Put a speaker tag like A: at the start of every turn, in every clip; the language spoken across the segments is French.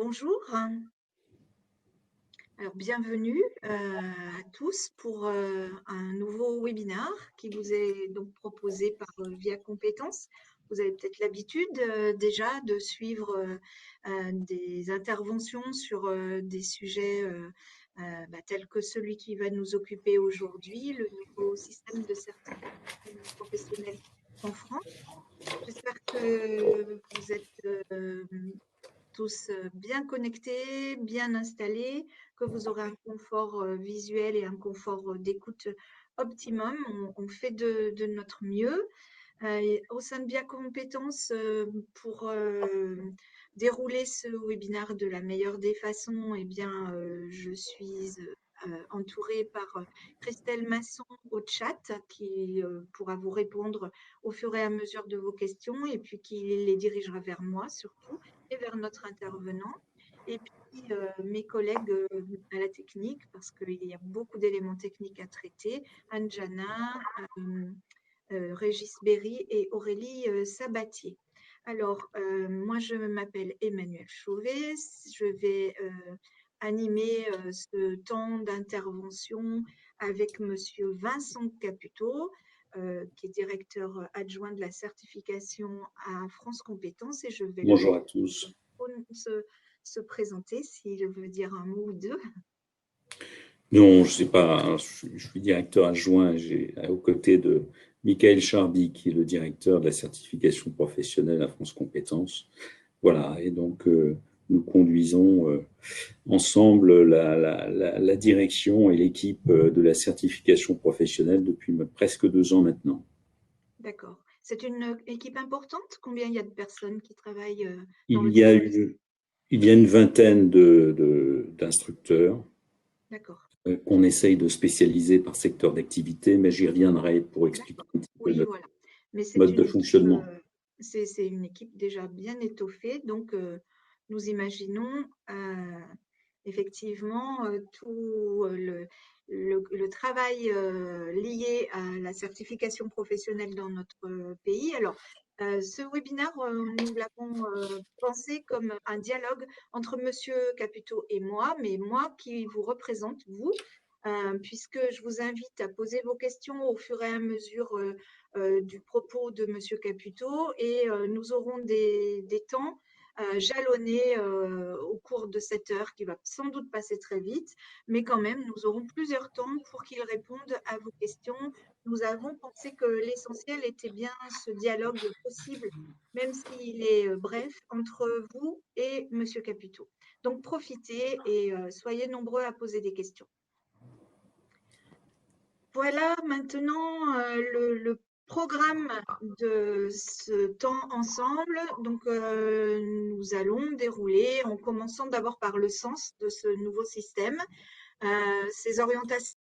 A: Bonjour, alors bienvenue à tous pour un nouveau webinaire qui vous est donc proposé par Via Compétences. Vous avez peut-être l'habitude déjà de suivre des interventions sur des sujets tels que celui qui va nous occuper aujourd'hui, le nouveau système de certification professionnelle en France. J'espère que vous êtes tous bien connectés, bien installés, que vous aurez un confort visuel et un confort d'écoute optimum. On fait de notre mieux. Au sein de Via Compétences, pour dérouler ce webinaire de la meilleure des façons, eh bien, je suis entourée par Christelle Masson au chat qui pourra vous répondre au fur et à mesure de vos questions et puis qui les dirigera vers moi surtout et vers notre intervenant. Et puis mes collègues à la technique, parce qu'il y a beaucoup d'éléments techniques à traiter, Anjana, Régis Berry et Aurélie Sabatier. Alors, moi, je m'appelle Emmanuelle Chauvet. Je vais animer ce temps d'intervention avec Monsieur Vincent Caputo, qui est directeur adjoint de la certification à France Compétences. Et je vais le
B: Bonjour à tous.
A: se présenter s'il veut dire un mot ou deux.
B: Non, je sais pas, je suis directeur adjoint aux côtés de Michael Charby, qui est le directeur de la certification professionnelle à France Compétences. Voilà, et donc nous conduisons ensemble la direction et l'équipe de la certification professionnelle depuis presque 2 ans maintenant.
A: D'accord. C'est une équipe importante? Combien il y a de personnes qui travaillent dans
B: Il
A: le
B: y a
A: cadre
B: une vingtaine d'instructeurs.
A: D'accord.
B: Qu'on essaye de spécialiser par secteur d'activité, mais j'y reviendrai pour expliquer un petit peu
A: Oui,
B: notre
A: voilà. Mais c'est
B: mode de
A: une équipe,
B: fonctionnement.
A: c'est une équipe déjà bien étoffée. Donc, nous imaginons effectivement tout le travail lié à la certification professionnelle dans notre pays. Alors, ce webinaire, nous l'avons pensé comme un dialogue entre Monsieur Caputo et moi, mais moi qui vous représente, vous, puisque je vous invite à poser vos questions au fur et à mesure du propos de Monsieur Caputo et nous aurons des temps jalonnés au cours de cette heure qui va sans doute passer très vite, mais quand même, nous aurons plusieurs temps pour qu'il réponde à vos questions. Nous avons pensé que l'essentiel était bien ce dialogue possible, même s'il est bref, entre vous et Monsieur Caputo. Donc, profitez et soyez nombreux à poser des questions. Voilà maintenant le programme de ce temps ensemble. Donc, nous allons dérouler en commençant d'abord par le sens de ce nouveau système, ses orientations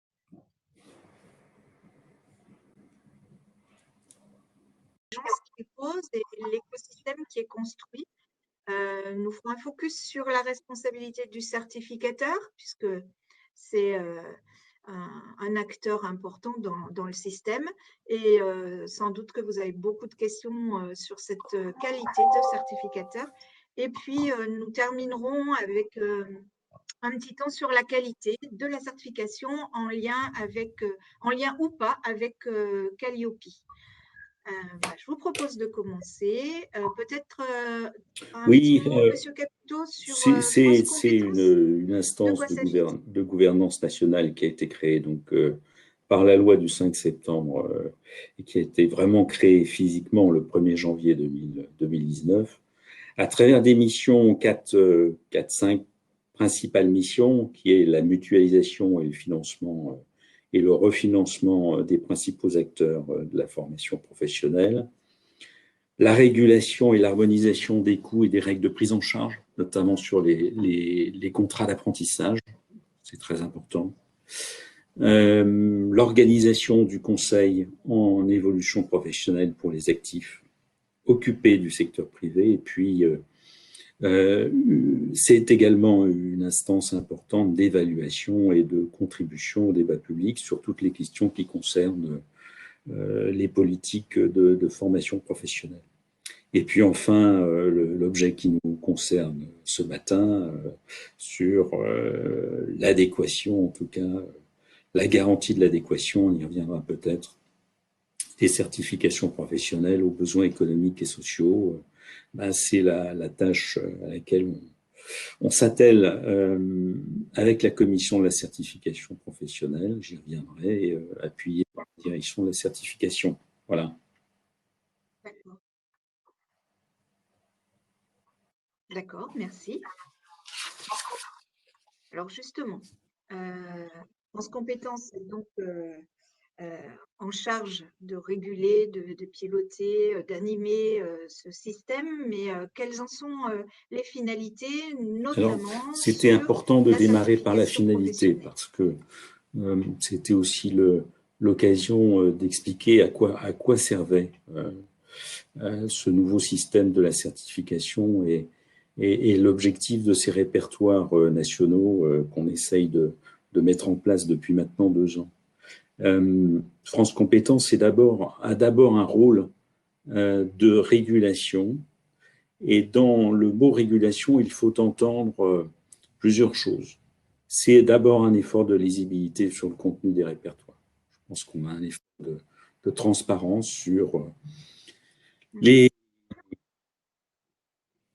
A: qu'il pose et l'écosystème qui est construit. Nous ferons un focus sur la responsabilité du certificateur, puisque c'est un acteur important dans le système. Et sans doute que vous avez beaucoup de questions sur cette qualité de certificateur. Et puis, nous terminerons avec un petit temps sur la qualité de la certification en lien ou pas avec Calliope. Je vous propose de commencer. Peut-être un petit
B: Oui,
A: mot, Monsieur Caputo, sur France
B: c'est
A: Compétences.
B: une
A: De
B: instance
A: quoi s'agit-il?
B: de gouvernance nationale qui a été créée donc, par la loi du 5 septembre et qui a été vraiment créée physiquement le 1er janvier 2019, à travers des missions, 5 principales missions, qui est la mutualisation et le financement et le refinancement des principaux acteurs de la formation professionnelle, la régulation et l'harmonisation des coûts et des règles de prise en charge, notamment sur les contrats d'apprentissage, c'est très important. L'organisation du conseil en évolution professionnelle pour les actifs occupés du secteur privé, et puis c'est également une instance importante d'évaluation et de contribution au débat public sur toutes les questions qui concernent les politiques de formation professionnelle. Et puis enfin, l'objet qui nous concerne ce matin, sur l'adéquation, en tout cas, la garantie de l'adéquation, on y reviendra peut-être, des certifications professionnelles aux besoins économiques et sociaux. Ben, c'est la tâche à laquelle on s'attelle avec la commission de la certification professionnelle, j'y reviendrai, appuyé par la direction de la certification. Voilà.
A: D'accord. D'accord, merci. Alors justement, France Compétences est donc en charge de réguler, de piloter, d'animer ce système, mais quelles en sont les finalités,
B: Alors,
A: notamment
B: c'était
A: sur
B: important de
A: la
B: démarrer par la
A: certification
B: finalité,
A: professionnelle?
B: parce que c'était aussi l'occasion d'expliquer à quoi servait ce nouveau système de la certification et l'objectif de ces répertoires nationaux qu'on essaye de mettre en place depuis maintenant 2 ans. France Compétences a d'abord un rôle de régulation, et dans le mot régulation, il faut entendre plusieurs choses. C'est d'abord un effort de lisibilité sur le contenu des répertoires. Je pense qu'on a un effort de transparence sur les.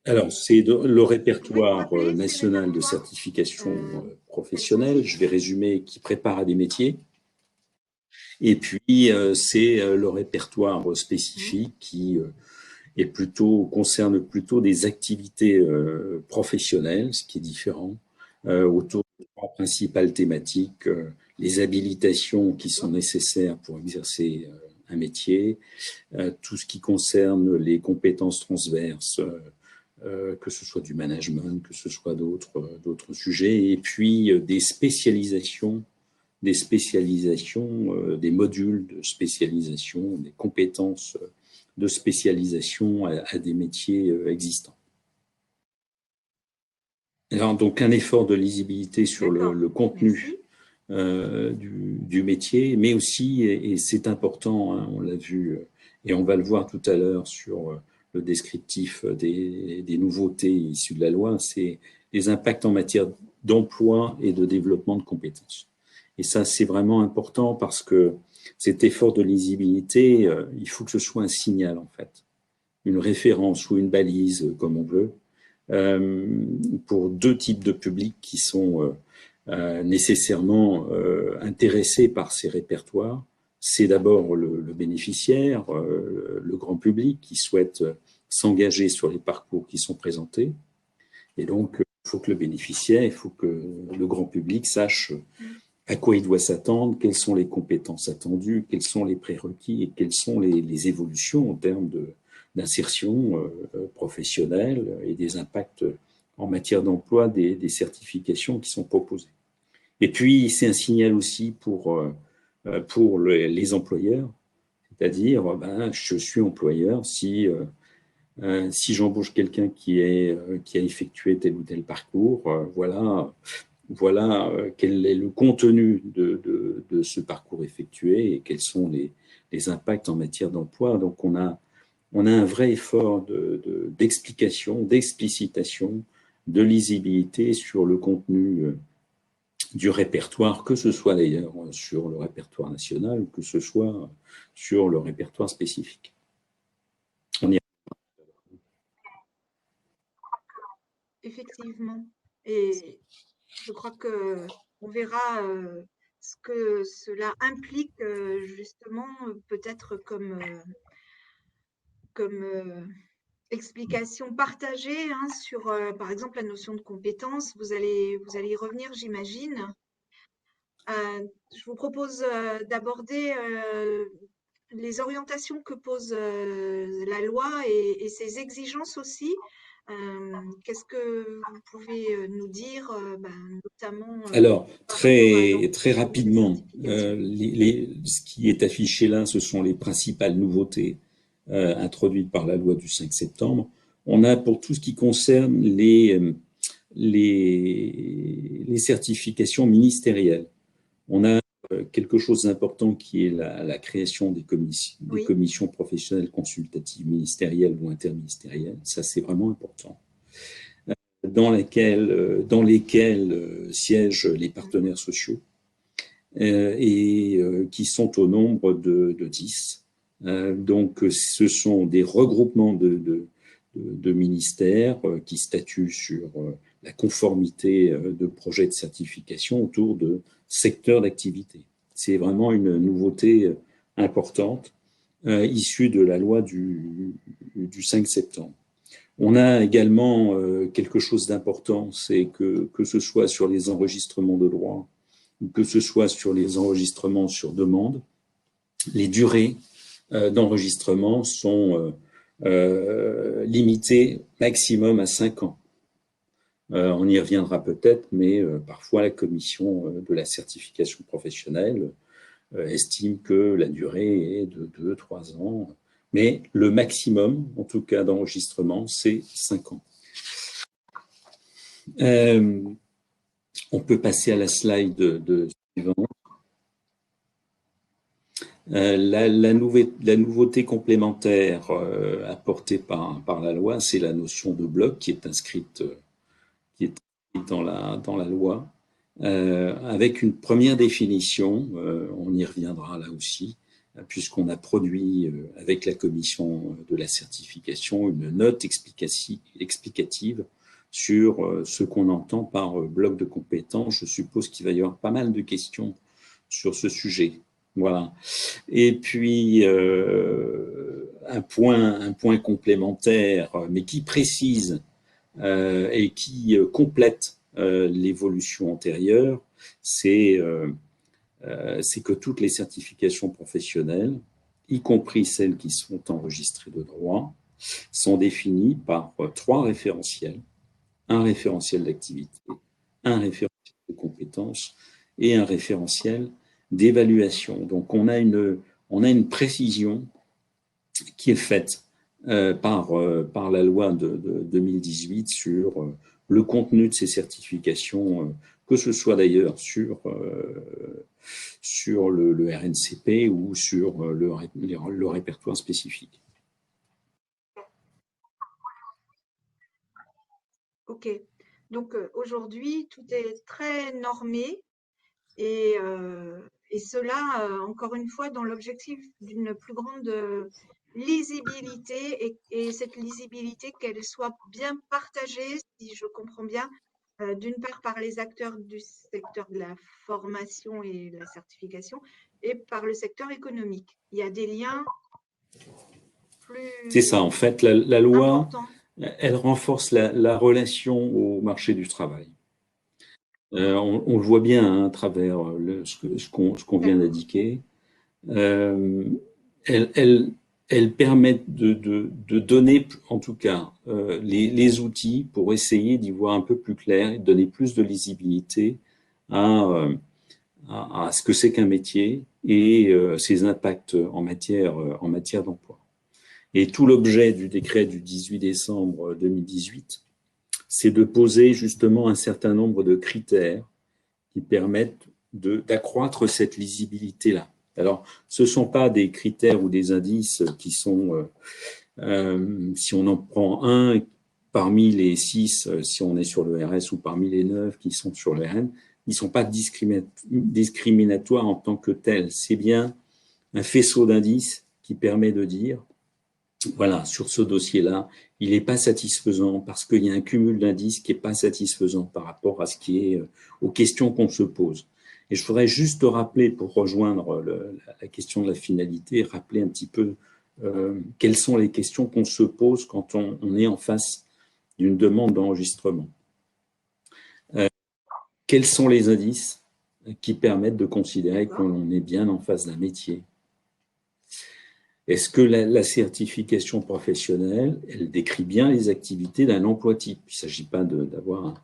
B: Alors, c'est le
A: Vous pouvez me
B: répertoire
A: rappeler ces
B: national de
A: répertoires?
B: certification
A: Quels sont-ils?
B: professionnelle, je vais résumer, qui prépare à des métiers. Et puis, c'est le répertoire
A: Mmh.
B: spécifique qui concerne plutôt des activités professionnelles, ce qui est différent, autour de 3 principales thématiques, les habilitations qui sont
A: D'accord.
B: nécessaires pour exercer un métier, tout ce qui concerne les compétences transverses, que ce soit du management, que ce soit d'autres sujets, et puis des modules de spécialisation, des compétences de spécialisation à des métiers existants. Alors, donc un effort de lisibilité sur
A: D'accord.
B: le contenu
A: Merci.
B: du métier, mais aussi, et c'est important, hein, on l'a vu, et on va le voir tout à l'heure sur le descriptif des nouveautés issues de la loi, c'est les impacts en matière d'emploi et de développement de compétences. Et ça, c'est vraiment important parce que cet effort de lisibilité, il faut que ce soit un signal, en fait, une référence ou une balise, comme on veut, pour 2 types de publics qui sont nécessairement intéressés par ces répertoires. C'est d'abord le bénéficiaire, le grand public qui souhaite s'engager sur les parcours qui sont présentés. Et donc, il faut que le bénéficiaire, il faut que le grand public sache à quoi il doit s'attendre, quelles sont les compétences attendues, quels sont les prérequis et quelles sont les évolutions en termes d'insertion professionnelle et des impacts en matière d'emploi des certifications qui sont proposées. Et puis, c'est un signal aussi pour les employeurs, c'est-à-dire, ben, je suis employeur si j'embauche quelqu'un qui a effectué tel ou tel parcours, voilà quel est le contenu de ce parcours effectué et quels sont les impacts en matière d'emploi. Donc, on a un vrai effort d'explication, d'explicitation, de lisibilité sur le contenu du répertoire, que ce soit d'ailleurs sur le répertoire national ou que ce soit sur le répertoire spécifique. On y
A: Effectivement. Et je crois que on verra ce que cela implique justement, peut-être comme explication partagée hein, sur, par exemple, la notion de compétence. Vous allez y revenir, j'imagine. Je vous propose d'aborder les orientations que pose la loi et ses exigences aussi. Qu'est-ce que vous pouvez nous dire, notamment
B: Alors,
A: par rapport à
B: très
A: l'ensemble des
B: rapidement,
A: certifications?
B: ce qui est affiché là, ce sont les principales nouveautés introduites par la loi du 5 septembre. On a pour tout ce qui concerne les certifications ministérielles. On a quelque chose d'important qui est la création des
A: Oui.
B: commissions professionnelles consultatives ministérielles ou interministérielles. Ça, c'est vraiment important. Dans lesquelles siègent les partenaires sociaux et qui sont au nombre de 10. Donc, ce sont des regroupements de ministères qui statuent sur la conformité de projets de certification autour de secteurs d'activité. C'est vraiment une nouveauté importante issue de la loi du 5 septembre. On a également quelque chose d'important, c'est que ce soit sur les enregistrements de droit ou que ce soit sur les enregistrements sur demande, les durées d'enregistrement sont limitées maximum à 5 ans. On y reviendra peut-être, mais parfois la commission de la certification professionnelle estime que la durée est de 2-3 ans. Mais le maximum, en tout cas d'enregistrement, c'est 5 ans. On peut passer à la slide suivante. La nouveauté complémentaire apportée par la loi, c'est la notion de bloc qui est inscrite dans la loi, avec une première définition, on y reviendra là aussi, puisqu'on a produit avec la commission de la certification une note explicative sur ce qu'on entend par bloc de compétences. Je suppose qu'il va y avoir pas mal de questions sur ce sujet. Voilà. Et puis, un point complémentaire, mais qui précise et qui complète l'évolution antérieure, c'est que toutes les certifications professionnelles, y compris celles qui sont enregistrées de droit, sont définies par 3 référentiels. Un référentiel d'activité, un référentiel de compétences et un référentiel d'évaluation. Donc, on a une précision qui est faite par la loi de 2018 sur le contenu de ces certifications, que ce soit d'ailleurs sur le RNCP ou sur le répertoire spécifique.
A: Ok. Donc aujourd'hui, tout est très normé et cela, encore une fois, dans l'objectif d'une plus grande lisibilité et cette lisibilité, qu'elle soit bien partagée, si je comprends bien, d'une part par les acteurs du secteur de la formation et de la certification et par le secteur économique. Il y a des liens
B: C'est
A: plus
B: ça, en fait, la loi,
A: importants.
B: elle renforce la relation au marché du travail. On le voit bien hein, à travers ce qu'on vient
A: D'accord.
B: d'indiquer. Elles permettent de donner, en tout cas, les outils pour essayer d'y voir un peu plus clair et de donner plus de lisibilité à ce que c'est qu'un métier et ses impacts en matière d'emploi. Et tout l'objet du décret du 18 décembre 2018, c'est de poser justement un certain nombre de critères qui permettent d'accroître cette lisibilité-là. Alors, ce ne sont pas des critères ou des indices qui sont, si on en prend un parmi les 6, si on est sur le RS, ou parmi les 9 qui sont sur le RN, ils ne sont pas discriminatoires en tant que tels. C'est bien un faisceau d'indices qui permet de dire, voilà, sur ce dossier-là, il n'est pas satisfaisant parce qu'il y a un cumul d'indices qui n'est pas satisfaisant par rapport à ce qui est aux questions qu'on se pose. Et je voudrais juste rappeler, pour rejoindre la question de la finalité, rappeler un petit peu quelles sont les questions qu'on se pose quand on est en face d'une demande d'enregistrement. Quels sont les indices qui permettent de considérer qu'on est bien en face d'un métier? Est-ce que la certification professionnelle, elle décrit bien les activités d'un emploi type? Il ne s'agit pas d'avoir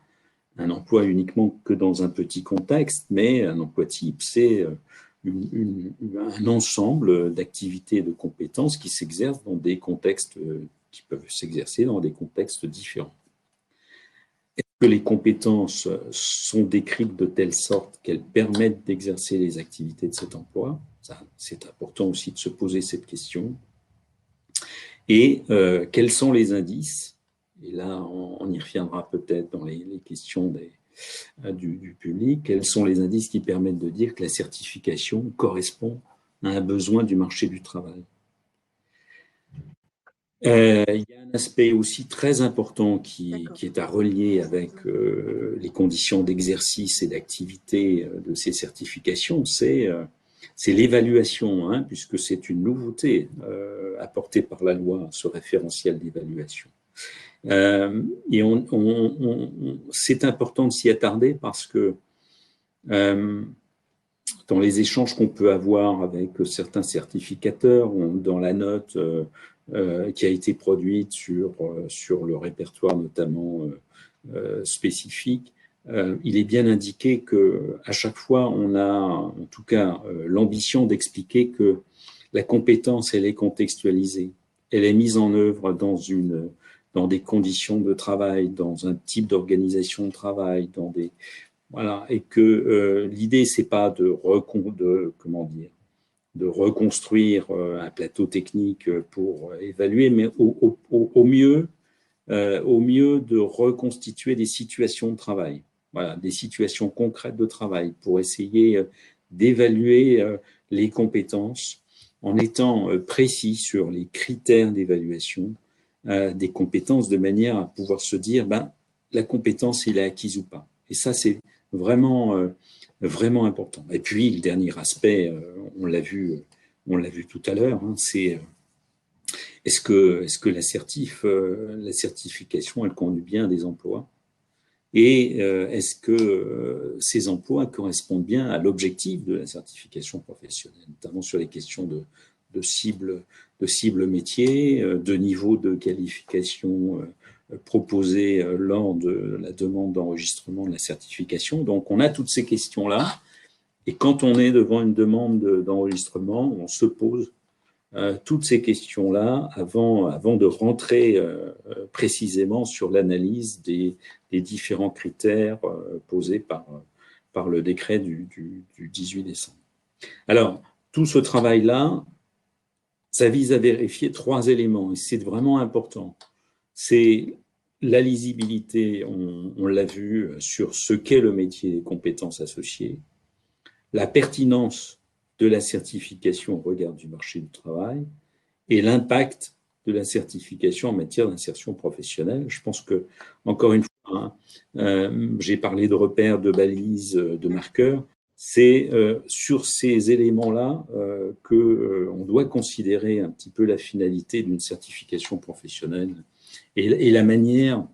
B: un emploi uniquement que dans un petit contexte, mais un emploi type, c'est un ensemble d'activités et de compétences qui s'exercent dans des contextes, qui peuvent s'exercer dans des contextes différents. Est-ce que les compétences sont décrites de telle sorte qu'elles permettent d'exercer les activités de cet emploi. C'est important aussi de se poser cette question. Et quels sont les indices? Et là, on y reviendra peut-être dans les questions du public. Quels sont les indices qui permettent de dire que la certification correspond à un besoin du marché du travail? Il y a un aspect aussi très important qui est à relier avec les conditions d'exercice et d'activité de ces certifications, c'est l'évaluation, hein, puisque c'est une nouveauté apportée par la loi, ce référentiel d'évaluation. Et c'est important de s'y attarder parce que dans les échanges qu'on peut avoir avec certains certificateurs, dans la note qui a été produite sur le répertoire notamment spécifique, il est bien indiqué qu'à chaque fois, on a en tout cas l'ambition d'expliquer que la compétence, elle est contextualisée, elle est mise en œuvre dans des conditions de travail, dans un type d'organisation de travail, voilà, et que l'idée, c'est pas de reconstruire un plateau technique pour évaluer, mais au mieux de reconstituer des situations de travail, voilà, des situations concrètes de travail pour essayer d'évaluer les compétences en étant précis sur les critères d'évaluation des compétences de manière à pouvoir se dire, la compétence, il est acquise ou pas. Et ça, c'est vraiment, vraiment important. Et puis, le dernier aspect, on l'a vu tout à l'heure, hein, c'est est-ce que la certification, elle conduit bien à des emplois? Et est-ce que ces emplois correspondent bien à l'objectif de la certification professionnelle, notamment sur les questions de cible métier, de niveau de qualification proposé lors de la demande d'enregistrement de la certification. Donc, on a toutes ces questions-là. Et quand on est devant une demande d'enregistrement, on se pose toutes ces questions-là avant de rentrer précisément sur l'analyse des différents critères posés par le décret du 18 décembre. Alors, tout ce travail-là, ça vise à vérifier 3 éléments, et c'est vraiment important. C'est la lisibilité, on l'a vu, sur ce qu'est le métier des compétences associées, la pertinence de la certification au regard du marché du travail et l'impact de la certification en matière d'insertion professionnelle. Je pense que, encore une fois, j'ai parlé de repères, de balises, de marqueurs. C'est sur ces éléments-là qu'on doit considérer un petit peu la finalité d'une certification professionnelle et la manière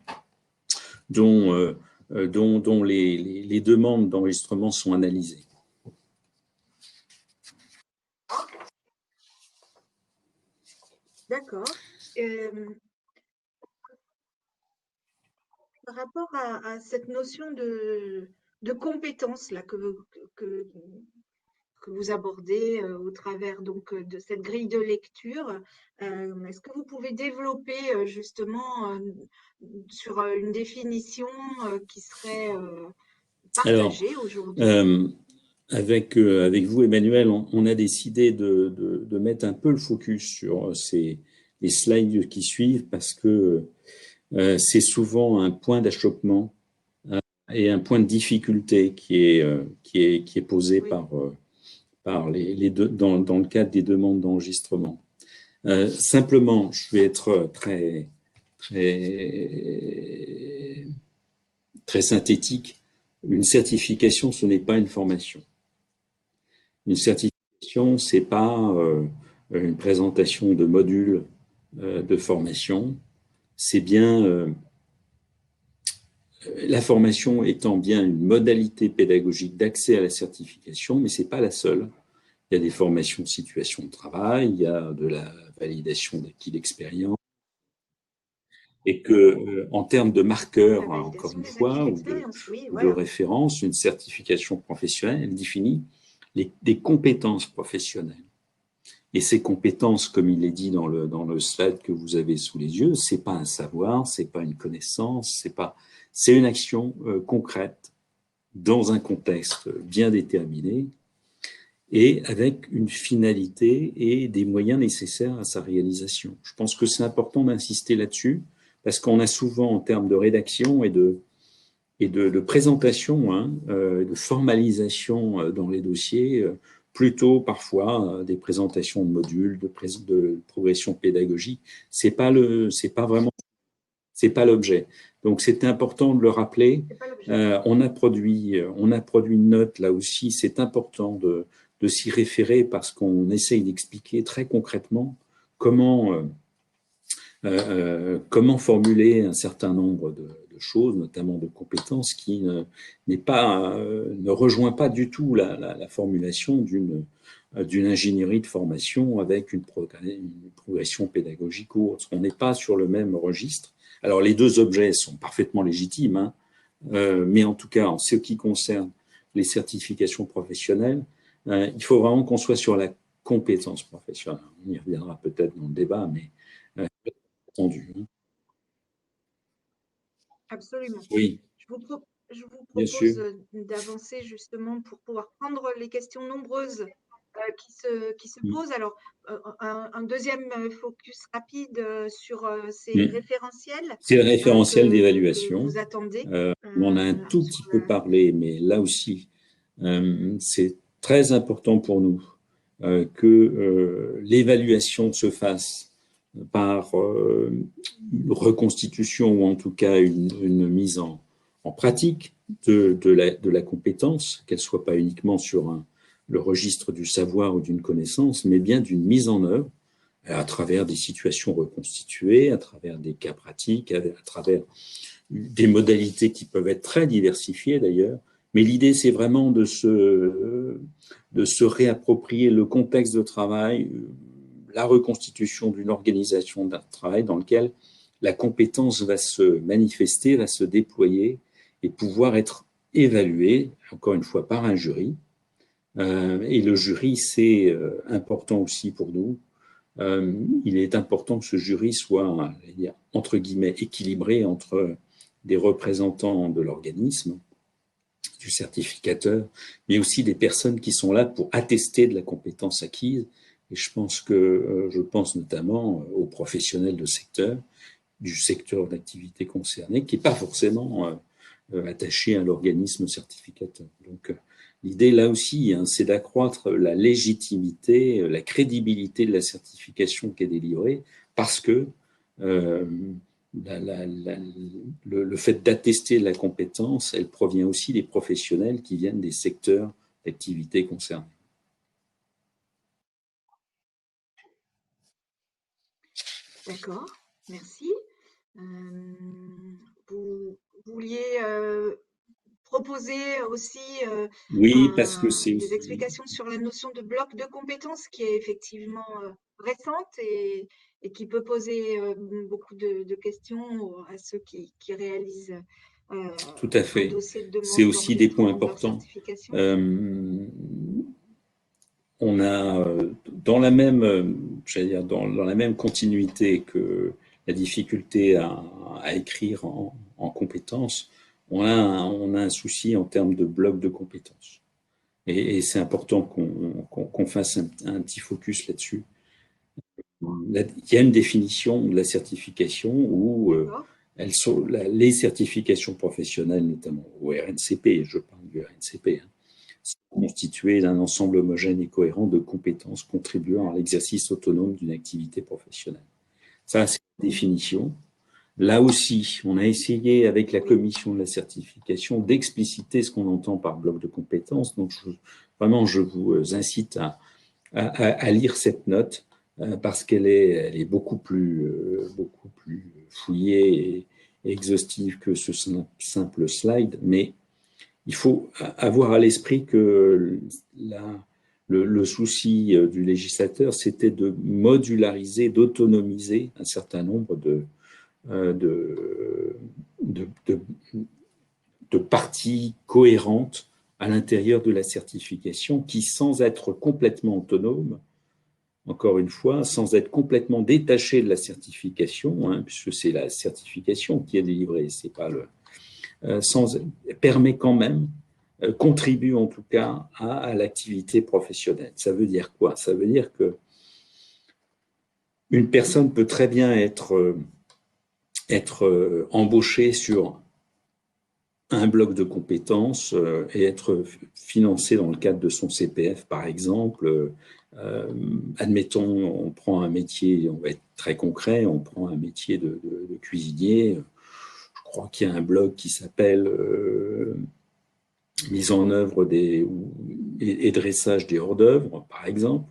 B: dont les demandes d'enregistrement sont analysées.
A: D'accord. Par rapport à cette notion de compétence là, que vous abordez au travers donc, de cette grille de lecture, est-ce que vous pouvez développer justement sur une définition qui serait
B: Alors,
A: partagée aujourd'hui?
B: avec vous, Emmanuel, on a décidé de mettre un peu le focus sur les slides qui suivent parce que c'est souvent un point d'achoppement et un point de difficulté qui est posé
A: Oui,
B: par dans le cadre des demandes d'enregistrement. Simplement, je vais être très synthétique. Une certification, ce n'est pas une formation. Une certification, c'est pas une présentation de modules de formation. C'est bien la formation étant bien une modalité pédagogique d'accès à la certification, mais c'est pas la seule. Il y a des formations de situation de travail, il y a de la validation d'acquis d'expérience, et que en termes de marqueurs,
A: la
B: encore
A: validation
B: une
A: des acquis
B: fois,
A: d'expérience, oui,
B: ou de
A: voilà.
B: référence, une certification professionnelle, elle définit des compétences professionnelles. Et ces compétences, comme il est dit dans le slide que vous avez sous les yeux, c'est pas un savoir, c'est pas une connaissance, c'est une action concrète dans un contexte bien déterminé et avec une finalité et des moyens nécessaires à sa réalisation. Je pense que c'est important d'insister là-dessus parce qu'on a souvent, en termes de rédaction et de présentation, hein, de formalisation dans les dossiers, plutôt parfois des présentations de modules, de progression pédagogique. C'est pas vraiment, c'est pas l'objet. Donc c'est important de le rappeler.
A: C'est pas l'objet.
B: On a produit une note là aussi. C'est important de s'y référer parce qu'on essaye d'expliquer très concrètement comment comment formuler un certain nombre de choses, notamment de compétences, qui ne rejoint pas du tout la formulation d'une ingénierie de formation avec une progression pédagogique ou autre. On n'est pas sur le même registre. Alors, les deux objets sont parfaitement légitimes, hein, mais en tout cas, en ce qui concerne les certifications professionnelles, il faut vraiment qu'on soit sur la compétence professionnelle. On y reviendra peut-être dans le débat, mais entendu.
A: Absolument.
B: Oui,
A: Je vous
B: bien
A: propose
B: sûr.
A: d'avancer justement pour pouvoir prendre les questions nombreuses qui se
B: Mm.
A: posent. Alors, un deuxième focus rapide sur ces
B: Mm.
A: référentiels
B: C'est le référentiel
A: que
B: d'évaluation.
A: vous attendez
B: On en a un tout
A: sur
B: petit peu parlé, mais là aussi, c'est très important pour nous que l'évaluation se fasse par une reconstitution ou en tout cas une mise en pratique de la compétence, qu'elle soit pas uniquement sur le registre du savoir ou d'une connaissance, mais bien d'une mise en œuvre à travers des situations reconstituées, à travers des cas pratiques, à travers des modalités qui peuvent être très diversifiées d'ailleurs. Mais l'idée, c'est vraiment de se réapproprier le contexte de travail, la reconstitution d'une organisation d'un travail dans lequel la compétence va se manifester, va se déployer et pouvoir être évaluée, encore une fois, par un jury. Et le jury, c'est important aussi pour nous. Il est important que ce jury soit, entre guillemets, équilibré entre des représentants de l'organisme, du certificateur, mais aussi des personnes qui sont là pour attester de la compétence acquise. Et je pense notamment aux professionnels du secteur d'activité concerné, qui n'est pas forcément attaché à l'organisme certificateur. Donc, l'idée là aussi, hein, c'est d'accroître la légitimité, la crédibilité de la certification qui est délivrée, parce que euh, le fait d'attester la compétence, elle provient aussi des professionnels qui viennent des secteurs d'activité concernés.
A: D'accord, merci. Vous vouliez proposer aussi
B: Oui, parce que c'est
A: des
B: aussi.
A: explications sur la notion de bloc de compétences qui est effectivement récente et qui peut poser beaucoup de questions à ceux qui réalisent euh,
B: Tout à
A: un
B: fait.
A: dossier de
B: C'est
A: demande
B: aussi des points
A: d'enregistrement de leur
B: importants.
A: certification.
B: Euh, on a j'allais dire dans la même continuité que la difficulté à écrire en compétences, on a un souci en termes de bloc de compétences. Et c'est important qu'on fasse un petit focus là-dessus. Il y a une définition de la certification où
A: D'accord.
B: les certifications professionnelles, notamment au RNCP, je parle du RNCP, hein, sont constituées d'un ensemble homogène et cohérent de compétences contribuant à l'exercice autonome d'une activité professionnelle. Ça, c'est la définition. Là aussi, on a essayé avec la
A: Oui,
B: commission de la certification d'expliciter ce qu'on entend par bloc de compétences. Donc, vraiment, je vous incite à lire cette note parce elle est beaucoup plus fouillée et exhaustive que ce simple slide. Mais il faut avoir à l'esprit que le souci du législateur, c'était de modulariser, d'autonomiser un certain nombre euh, de, de, de, de parties cohérentes à l'intérieur de la certification qui, sans être complètement autonomes, encore une fois, sans être complètement détaché de la certification, hein, puisque c'est la certification qui est délivrée, c'est pas le, permet quand même, contribue en tout cas à l'activité professionnelle. Ça veut dire quoi? Ça veut dire que une personne peut très bien être embauchée sur un bloc de compétences et être financée dans le cadre de son CPF, par exemple. Admettons, on prend un métier, on va être très concret, on prend un métier de cuisinier. Je crois qu'il y a un blog qui s'appelle mise en œuvre et dressage des hors-d'œuvre, par exemple.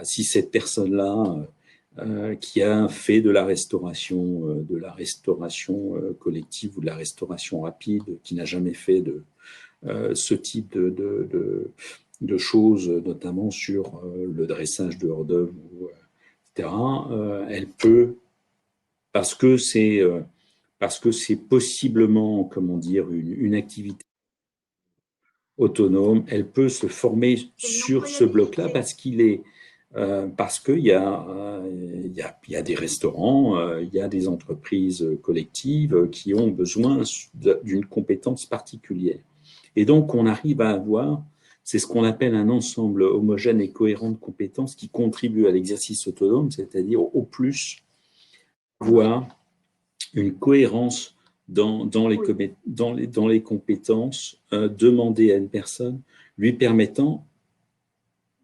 B: Si cette personne-là qui a fait de la restauration collective ou de la restauration rapide, qui n'a jamais fait ce type de choses, notamment sur le dressage de hors-d'œuvre, etc. Elle peut, parce que c'est possiblement, comment dire, une activité autonome, elle peut se former
A: C'est une
B: sur ce bloc-là
A: employabilité.
B: parce qu'il y a des restaurants, il y a des entreprises collectives qui ont besoin d'une compétence particulière. Et donc, on arrive à avoir, c'est ce qu'on appelle un ensemble homogène et cohérent de compétences qui contribuent à l'exercice autonome, c'est-à-dire au plus avoir une cohérence
A: Oui,
B: dans les compétences demandées à une personne, lui permettant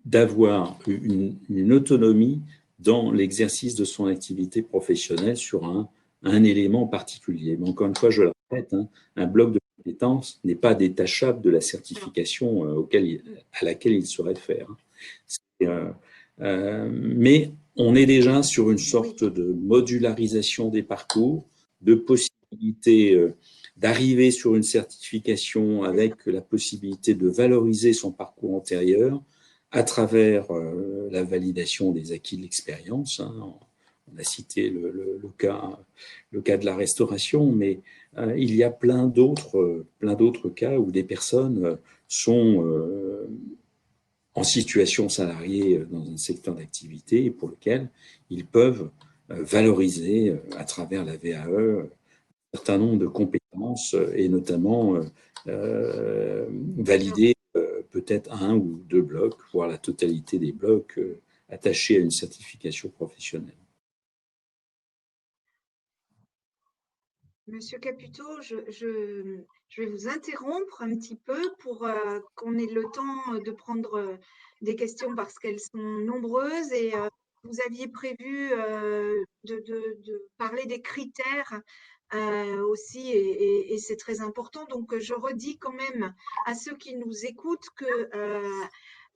B: d'avoir une autonomie dans l'exercice de son activité professionnelle sur un élément particulier. Mais encore une fois, je le répète, hein, un bloc de compétences n'est pas détachable de la
A: alors,
B: certification à laquelle il se réfère. Mais on est déjà sur une
A: oui,
B: sorte de modularisation des parcours, de possibilité d'arriver sur une certification
A: c'est ça.
B: avec la possibilité de valoriser son parcours antérieur à travers la validation des acquis de l'expérience. Hein. On a cité le cas de la restauration, mais il y a plein d'autres cas où des personnes sont en situation salariée dans un secteur d'activité et pour lequel ils peuvent valoriser à travers la VAE un certain nombre de compétences et notamment
A: Alors,
B: valider peut-être un ou deux blocs, voire la totalité des blocs attachés à une certification professionnelle.
A: Monsieur Caputo, je vais vous interrompre un petit peu pour qu'on ait le temps de prendre des questions parce qu'elles sont nombreuses et vous aviez prévu de parler des critères aussi et c'est très important. Donc, je redis quand même à ceux qui nous écoutent que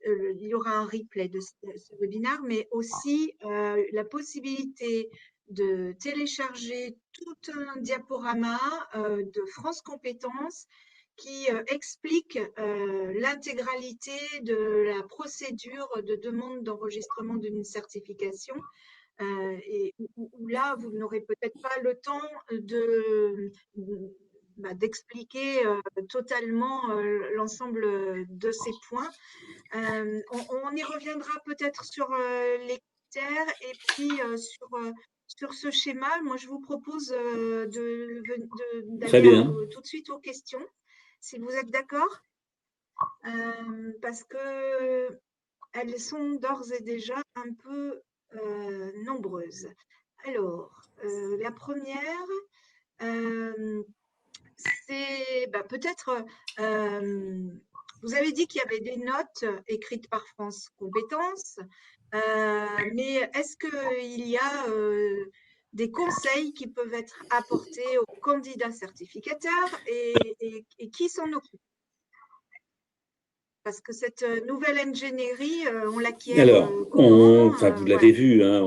A: il y aura un replay de ce webinaire, mais aussi la possibilité de télécharger tout un diaporama de France Compétences qui explique l'intégralité de la procédure de demande d'enregistrement d'une certification et où là, vous n'aurez peut-être pas le temps d'expliquer totalement l'ensemble de ces points. On y reviendra peut-être sur les critères et puis sur ce schéma. Moi, je vous propose
B: Très
A: d'aller
B: bien,
A: tout de suite aux questions, si vous êtes d'accord, parce que elles sont d'ores et déjà un peu nombreuses. Alors, la première, euh, c'est peut-être, vous avez dit qu'il y avait des notes écrites par France Compétences, mais est-ce qu'il y a des conseils qui peuvent être apportés aux candidats certificateurs et qui s'en occupe? Parce que cette nouvelle ingénierie, on l'acquiert
B: alors,
A: comment?
B: enfin, vous l'avez
A: Voilà.
B: vu, hein,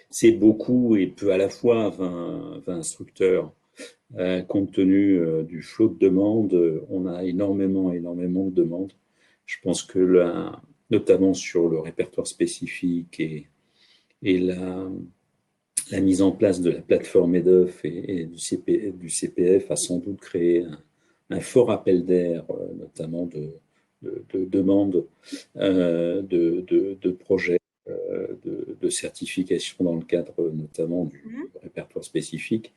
B: c'est beaucoup et peu à la fois 20 instructeurs. Compte tenu du flot de demandes, on a énormément de demandes. Je pense que là, notamment sur le répertoire spécifique et la mise en place de la plateforme EDOF et du CPF a sans doute créé un fort appel d'air, notamment de demandes de projets de certification dans le cadre notamment du
A: Mhm.
B: répertoire spécifique.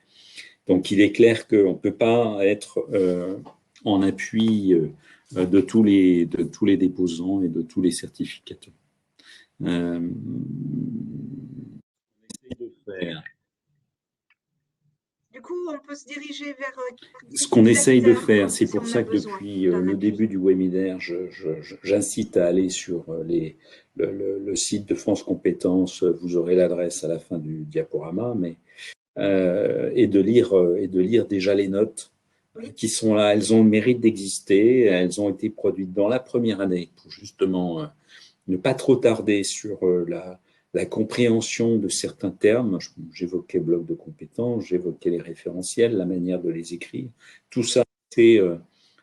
B: Donc, il est clair qu'on ne peut pas être en appui de tous les déposants et de tous les certificateurs.
A: Du coup, on peut se diriger vers
B: Ce
A: quel
B: qu'on
A: type
B: essaye de
A: d'acteur
B: faire, c'est
A: si
B: pour
A: on a
B: ça que
A: besoin
B: depuis
A: d'un
B: le début
A: appui.
B: du webinaire, j'incite à aller sur le site de France Compétences. Vous aurez l'adresse à la fin du diaporama, mais et de lire déjà les notes
A: Oui,
B: qui sont là. Elles ont le mérite d'exister. Elles ont été produites dans la première année pour justement ne pas trop tarder sur la compréhension de certains termes. J'évoquais bloc de compétences, j'évoquais les référentiels, la manière de les écrire. Tout ça,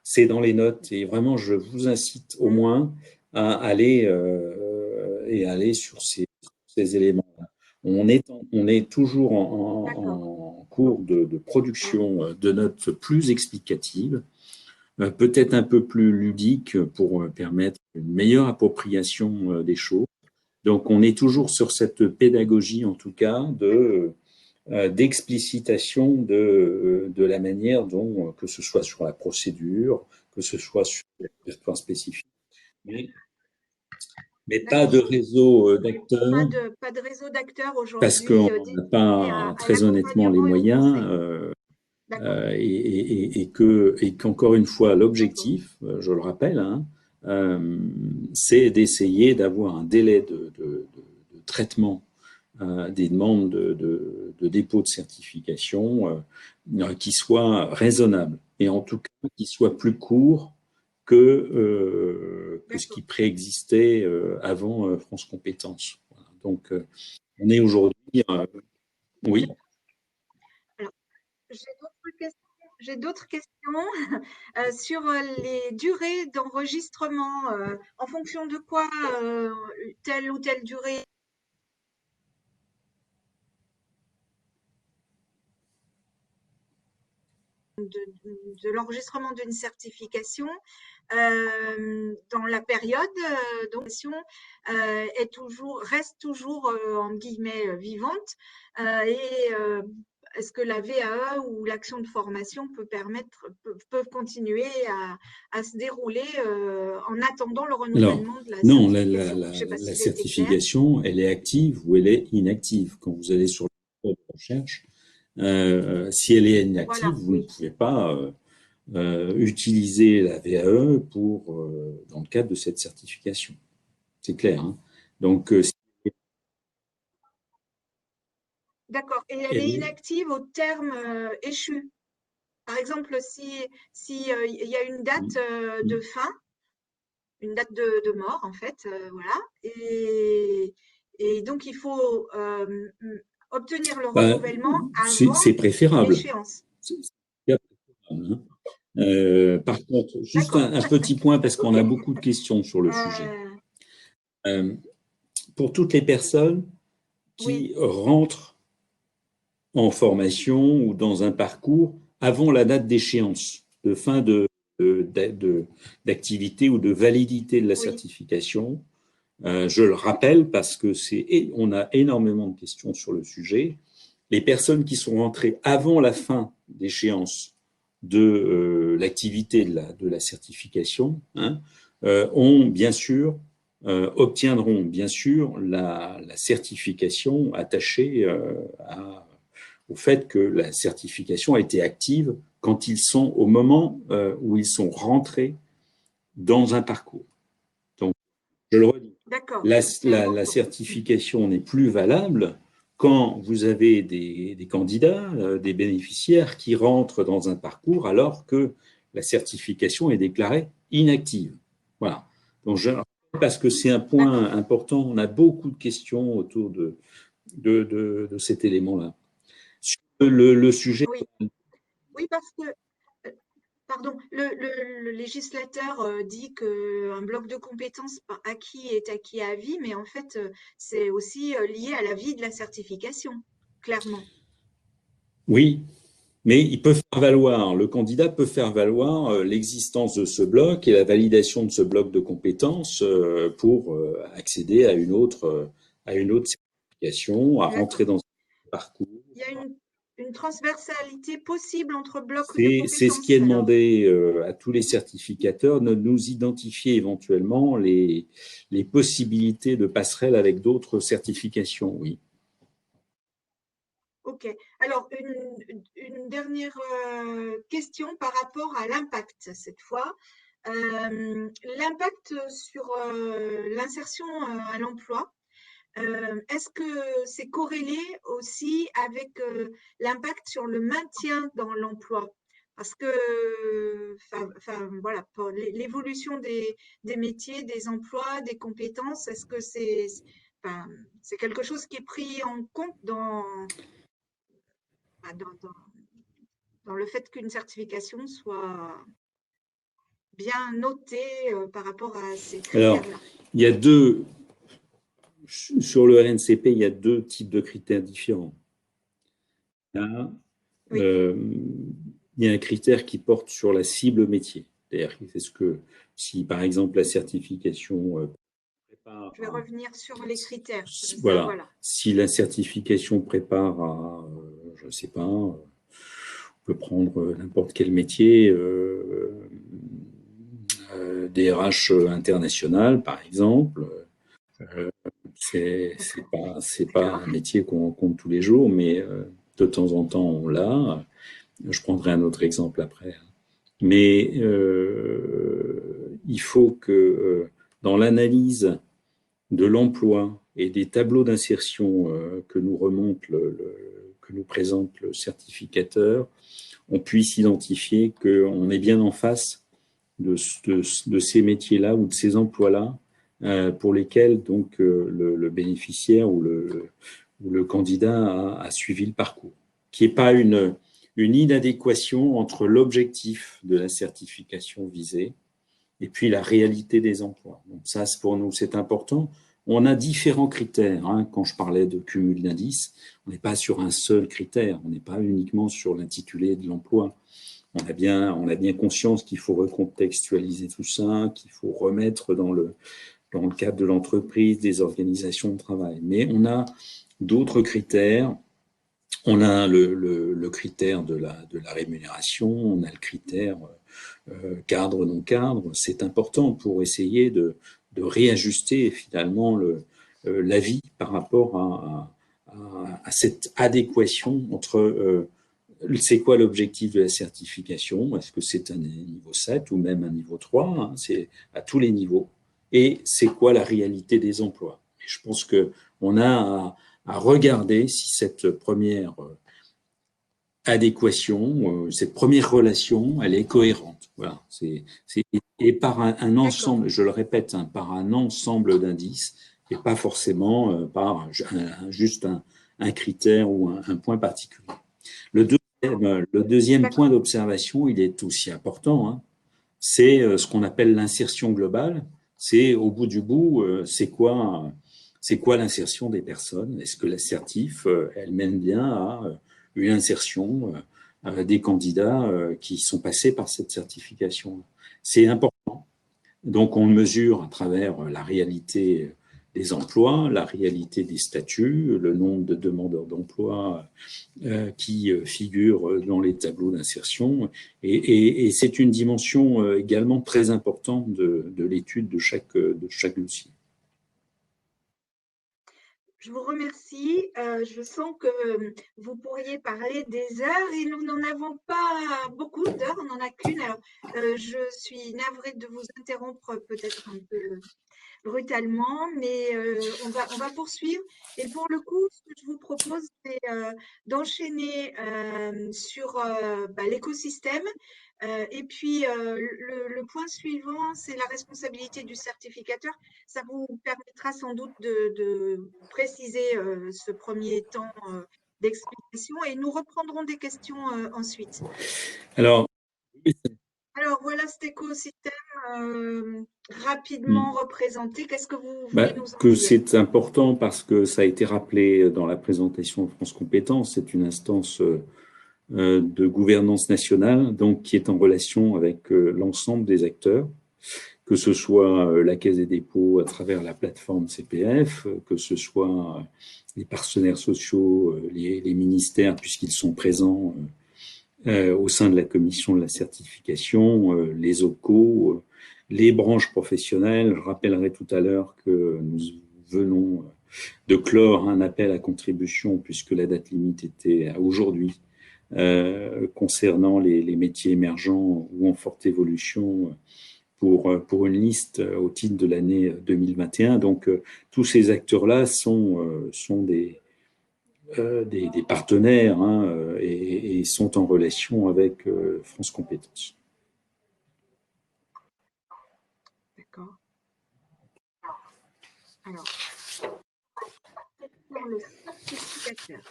B: c'est dans les notes. Et vraiment, je vous incite au
A: mhm,
B: moins à aller, aller sur ces éléments-là. On est toujours
A: d'accord.
B: en cours de production de notes plus explicatives, peut-être un peu plus ludiques pour permettre une meilleure appropriation des choses. Donc, on est toujours sur cette pédagogie, en tout cas,
A: D'accord.
B: d'explicitation de la manière dont, que ce soit sur la procédure, que ce soit sur le répertoire spécifique, mais, mais pas de
A: D'accord.
B: réseau d'acteurs,
A: Pas de réseau d'acteurs
B: parce
A: aujourd'hui
B: qu'on n'a
A: dédié
B: pas,
A: à
B: très honnêtement, les
A: l'accompagnement et au
B: moyens,
A: conseil. D'accord.
B: et qu'encore une fois,
A: D'accord.
B: l'objectif, je le rappelle, hein, c'est d'essayer d'avoir un délai de traitement des demandes de dépôt de certification qui soit raisonnable et en tout cas qui soit plus court que ce qui
A: D'accord.
B: préexistait avant France Compétences. Voilà. Donc, on est aujourd'hui, oui,
A: Alors, j'ai d'autres questions. J'ai d'autres questions sur les durées d'enregistrement. En fonction de quoi telle ou telle durée de l'enregistrement d'une certification dans la période donc reste toujours en guillemets vivante et est-ce que la VAE ou l'action de formation peuvent continuer à se dérouler en attendant le
B: alors,
A: renouvellement de la
B: non,
A: certification? Je ne sais pas si
B: la
A: j'ai été claire.
B: certification, elle est active ou elle est inactive. Quand vous allez sur le site de recherche, si elle est inactive,
A: Voilà,
B: vous ne
A: oui,
B: pouvez pas utiliser la VAE dans le cadre de cette certification. C'est clair. Hein. Donc,
A: d'accord. Et elle
B: elle
A: est
B: est,
A: inactive au terme échu. Par exemple, si il y a une date de fin, une date de mort en fait, voilà. Et donc il faut obtenir le
B: bah,
A: renouvellement avant
B: c'est préférable.
A: l'échéance.
B: C'est préférable, hein. Par contre, juste
A: D'accord.
B: un petit point parce qu'on
A: Ok.
B: a beaucoup de questions sur le sujet.
A: Euh,
B: Euh, pour toutes les personnes
A: oui,
B: qui rentrent en formation ou dans un parcours avant la date d'échéance, de fin d'activité ou de validité de la
A: oui,
B: certification. Je le rappelle parce que on a énormément de questions sur le sujet. Les personnes qui sont rentrées avant la fin d'échéance de l'activité de la certification hein, ont bien sûr obtiendront bien sûr la certification attachée au fait que la certification a été active quand ils sont au moment où ils sont rentrés dans un parcours. Donc, je le redis,
A: d'accord. C'est
B: la
A: important.
B: certification n'est plus valable quand vous avez des candidats, des bénéficiaires qui rentrent dans un parcours alors que la certification est déclarée inactive. Voilà. Donc, parce que c'est un point
A: D'accord.
B: important, on a beaucoup de questions autour de cet élément-là. Sur le sujet,
A: Oui, oui, parce que pardon, le législateur dit qu'un bloc de compétences acquis est acquis à vie, mais en fait, c'est aussi lié à la vie de la certification, clairement.
B: oui, Mais il peut faire valoir, le candidat peut faire valoir l'existence de ce bloc et la validation de ce bloc de compétences pour accéder à une autre certification, à rentrer
A: D'accord.
B: dans un parcours.
A: Il y a une transversalité possible entre blocs de
B: C'est ce qui est
A: compétences, alors.
B: demandé à tous les certificateurs, de nous identifier éventuellement les possibilités de passerelle avec d'autres certifications, oui.
A: Ok. Alors, une dernière question par rapport à l'impact, cette fois. L'impact sur l'insertion à l'emploi, est-ce que c'est corrélé aussi avec l'impact sur le maintien dans l'emploi? Parce que, voilà, pour l'évolution des métiers, des emplois, des compétences, est-ce que enfin, c'est quelque chose qui est pris en compte bah, dans le fait qu'une certification soit bien notée par rapport à ces
B: Alors,
A: critères-là?
B: il y a deux, sur le RNCP, il y a deux types de critères différents. Là,
A: Oui,
B: il y a un critère qui porte sur la cible métier. C'est-à-dire, est-ce que si par exemple la certification prépare
A: je vais revenir sur les critères, comme ça,
B: voilà,
A: voilà.
B: si la certification prépare à, je ne sais pas, on peut prendre n'importe quel métier, DRH international par exemple, euh, c'est pas
A: D'accord.
B: un métier qu'on compte tous les jours, mais de temps en temps on l'a. Je prendrai un autre exemple après. Mais il faut que dans l'analyse de l'emploi et des tableaux d'insertion que nous remonte que nous présente le certificateur, on puisse identifier qu'on est bien en face de ces métiers-là ou de ces emplois-là pour lesquels donc le bénéficiaire ou le candidat a suivi le parcours, qui n'est pas une inadéquation entre l'objectif de la certification visée et puis la réalité des emplois. Donc ça, pour nous, c'est important. On a différents critères. Hein. Quand je parlais de cumul d'indices, on n'est pas sur un seul critère. On n'est pas uniquement sur l'intitulé de l'emploi. On a bien conscience qu'il faut recontextualiser tout ça, qu'il faut remettre dans le cadre de l'entreprise, des organisations de travail. Mais on a d'autres critères. On a le critère de la rémunération, on a le critère cadre, non cadre. C'est important pour essayer de réajuster finalement l'avis par rapport à cette adéquation entre c'est quoi l'objectif de la certification? Est-ce que c'est un niveau 7 ou même un niveau 3? Hein, c'est à tous les niveaux. Et c'est quoi la réalité des emplois? Et je pense qu'on a à regarder si cette première adéquation, cette première relation, elle est cohérente. Voilà. Et par un
A: D'accord.
B: ensemble, je le répète, hein, par un ensemble d'indices et pas forcément par juste un critère ou un point particulier. Le deuxième point
A: D'accord.
B: d'observation, il est aussi important, hein, c'est ce qu'on appelle l'insertion globale. C'est au bout du bout, c'est quoi l'insertion des personnes? Est-ce que l'assertif, elle mène bien à une insertion des candidats qui sont passés par cette certification? C'est important. Donc, on mesure à travers la réalité des emplois, la réalité des statuts, le nombre de demandeurs d'emploi qui figurent dans les tableaux d'insertion. Et c'est une dimension également très importante de l'étude de chaque dossier.
A: Je vous remercie. Je sens que vous pourriez parler des heures et nous n'en avons pas beaucoup d'heures, on n'en a qu'une. Alors, je suis navrée de vous interrompre peut-être un peu brutalement, mais on va poursuivre. Et pour le coup, ce que je vous propose, c'est d'enchaîner sur bah, l'écosystème. Et puis, le point suivant, c'est la responsabilité du certificateur. Ça vous permettra sans doute de préciser ce premier temps d'explication et nous reprendrons des questions ensuite.
B: Alors,
A: Alors voilà cet écosystème rapidement représenté. Qu'est-ce que vous
B: bah,
A: voulez nous en
B: que
A: dire?
B: c'est important parce que ça a été rappelé dans la présentation de France Compétences, c'est une instance de gouvernance nationale, donc qui est en relation avec l'ensemble des acteurs, que ce soit la Caisse des dépôts à travers la plateforme CPF, que ce soit les partenaires sociaux, les ministères, puisqu'ils sont présents au sein de la commission de la certification, les OPCO, les branches professionnelles. Je rappellerai tout à l'heure que nous venons de clore un appel à contribution, puisque la date limite était à aujourd'hui, concernant les métiers émergents ou en forte évolution pour une liste au titre de l'année 2021. Donc, tous ces acteurs-là sont des partenaires, hein, et sont en relation avec France Compétences.
A: D'accord. Alors, pour le certificateur,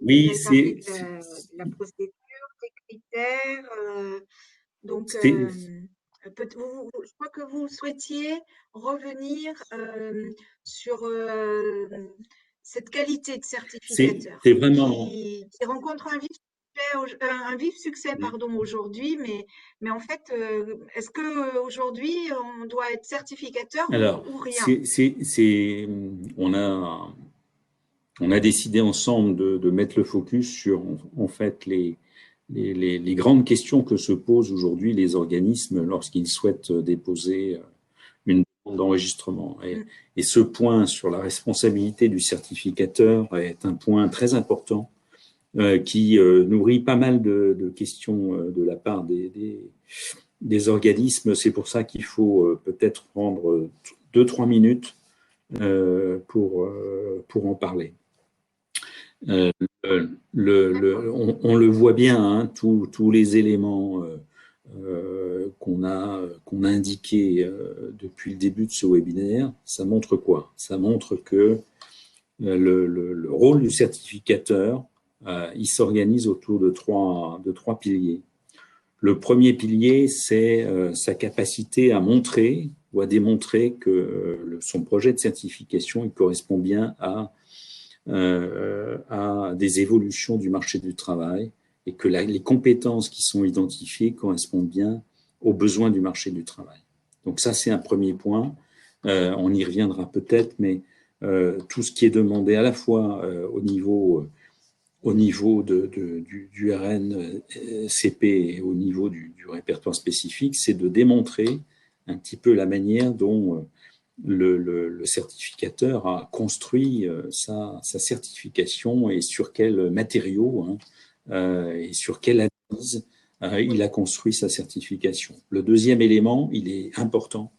B: Oui,
A: vous avez parlé de la procédure, des critères. Donc, je crois que vous souhaitiez revenir sur cette qualité de certificateur
B: c'est vraiment.
A: qui rencontre un vif succès, pardon, aujourd'hui, mais en fait, est-ce que aujourd'hui on doit être certificateur
B: Alors,
A: ou rien?
B: on a décidé ensemble de mettre le focus sur, en fait, les grandes questions que se posent aujourd'hui les organismes lorsqu'ils souhaitent déposer une demande d'enregistrement. Et ce point sur la responsabilité du certificateur est un point très important qui nourrit pas mal de questions de la part des organismes. C'est pour ça qu'il faut peut-être prendre 2-3 minutes pour en parler. On le voit bien, hein, tous les éléments qu'on a indiqués depuis le début de ce webinaire, ça montre quoi? Ça montre que le rôle du certificateur, il s'organise autour de trois piliers. Le premier pilier, c'est sa capacité à montrer ou à démontrer que son projet de certification il correspond bien à des évolutions du marché du travail et que les compétences qui sont identifiées correspondent bien aux besoins du marché du travail. Donc ça, c'est un premier point. On y reviendra peut-être, mais tout ce qui est demandé à la fois au niveau du RNCP et au niveau du répertoire spécifique, c'est de démontrer un petit peu la manière dont le certificateur a construit sa certification et sur quels matériaux, hein, et sur quelle analyse il a construit sa certification. Le deuxième élément, il est important,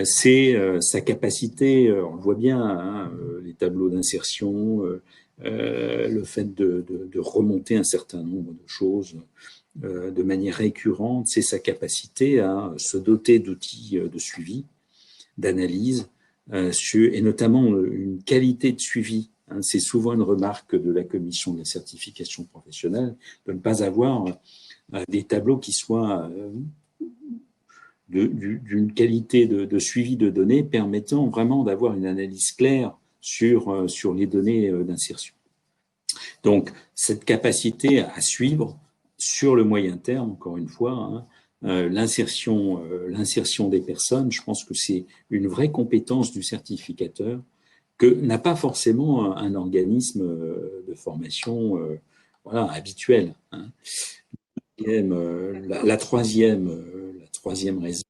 B: c'est sa capacité, on le voit bien, hein, les tableaux d'insertion, le fait de remonter un certain nombre de choses de manière récurrente, c'est sa capacité à se doter d'outils de suivi, d'analyse, et notamment une qualité de suivi. Hein, c'est souvent une remarque de la commission de la certification professionnelle de ne pas avoir des tableaux qui soient d'une qualité de suivi de données permettant vraiment d'avoir une analyse claire sur les données d'insertion. Donc, cette capacité à suivre sur le moyen terme, encore une fois, hein, l'insertion des personnes, je pense que c'est une vraie compétence du certificateur que n'a pas forcément un organisme de formation voilà, habituel. Hein. La troisième raison,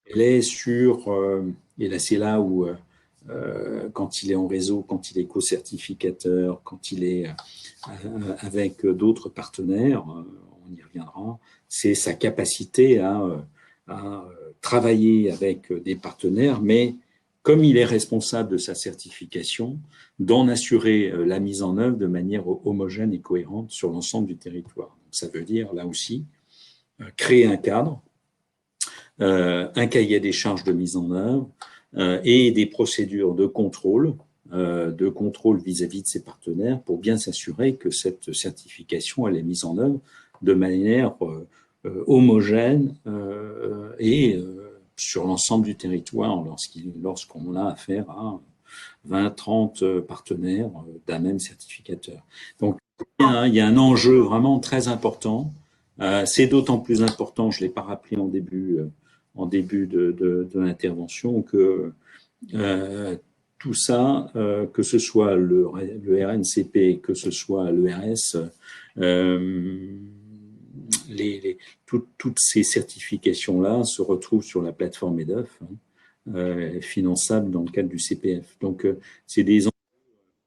B: elle est sur, et là c'est là où quand il est en réseau, quand il est co-certificateur, quand il est avec d'autres partenaires, on y reviendra, c'est sa capacité à travailler avec des partenaires, mais comme il est responsable de sa certification, d'en assurer la mise en œuvre de manière homogène et cohérente sur l'ensemble du territoire. Donc, ça veut dire, là aussi, créer un cadre, un cahier des charges de mise en œuvre et des procédures de contrôle vis-à-vis de ses partenaires pour bien s'assurer que cette certification elle est mise en œuvre de manière homogène et sur l'ensemble du territoire lorsqu'on a affaire à 20, 30 partenaires d'un même certificateur. Donc, Il y a un enjeu vraiment très important. C'est d'autant plus important, je ne l'ai pas rappelé en début de l'intervention, que tout ça, que ce soit le RNCP, que ce soit l'ERS, euh, toutes ces certifications-là se retrouvent sur la plateforme EDOF, finançable dans le cadre du CPF. Donc, c'est des enjeux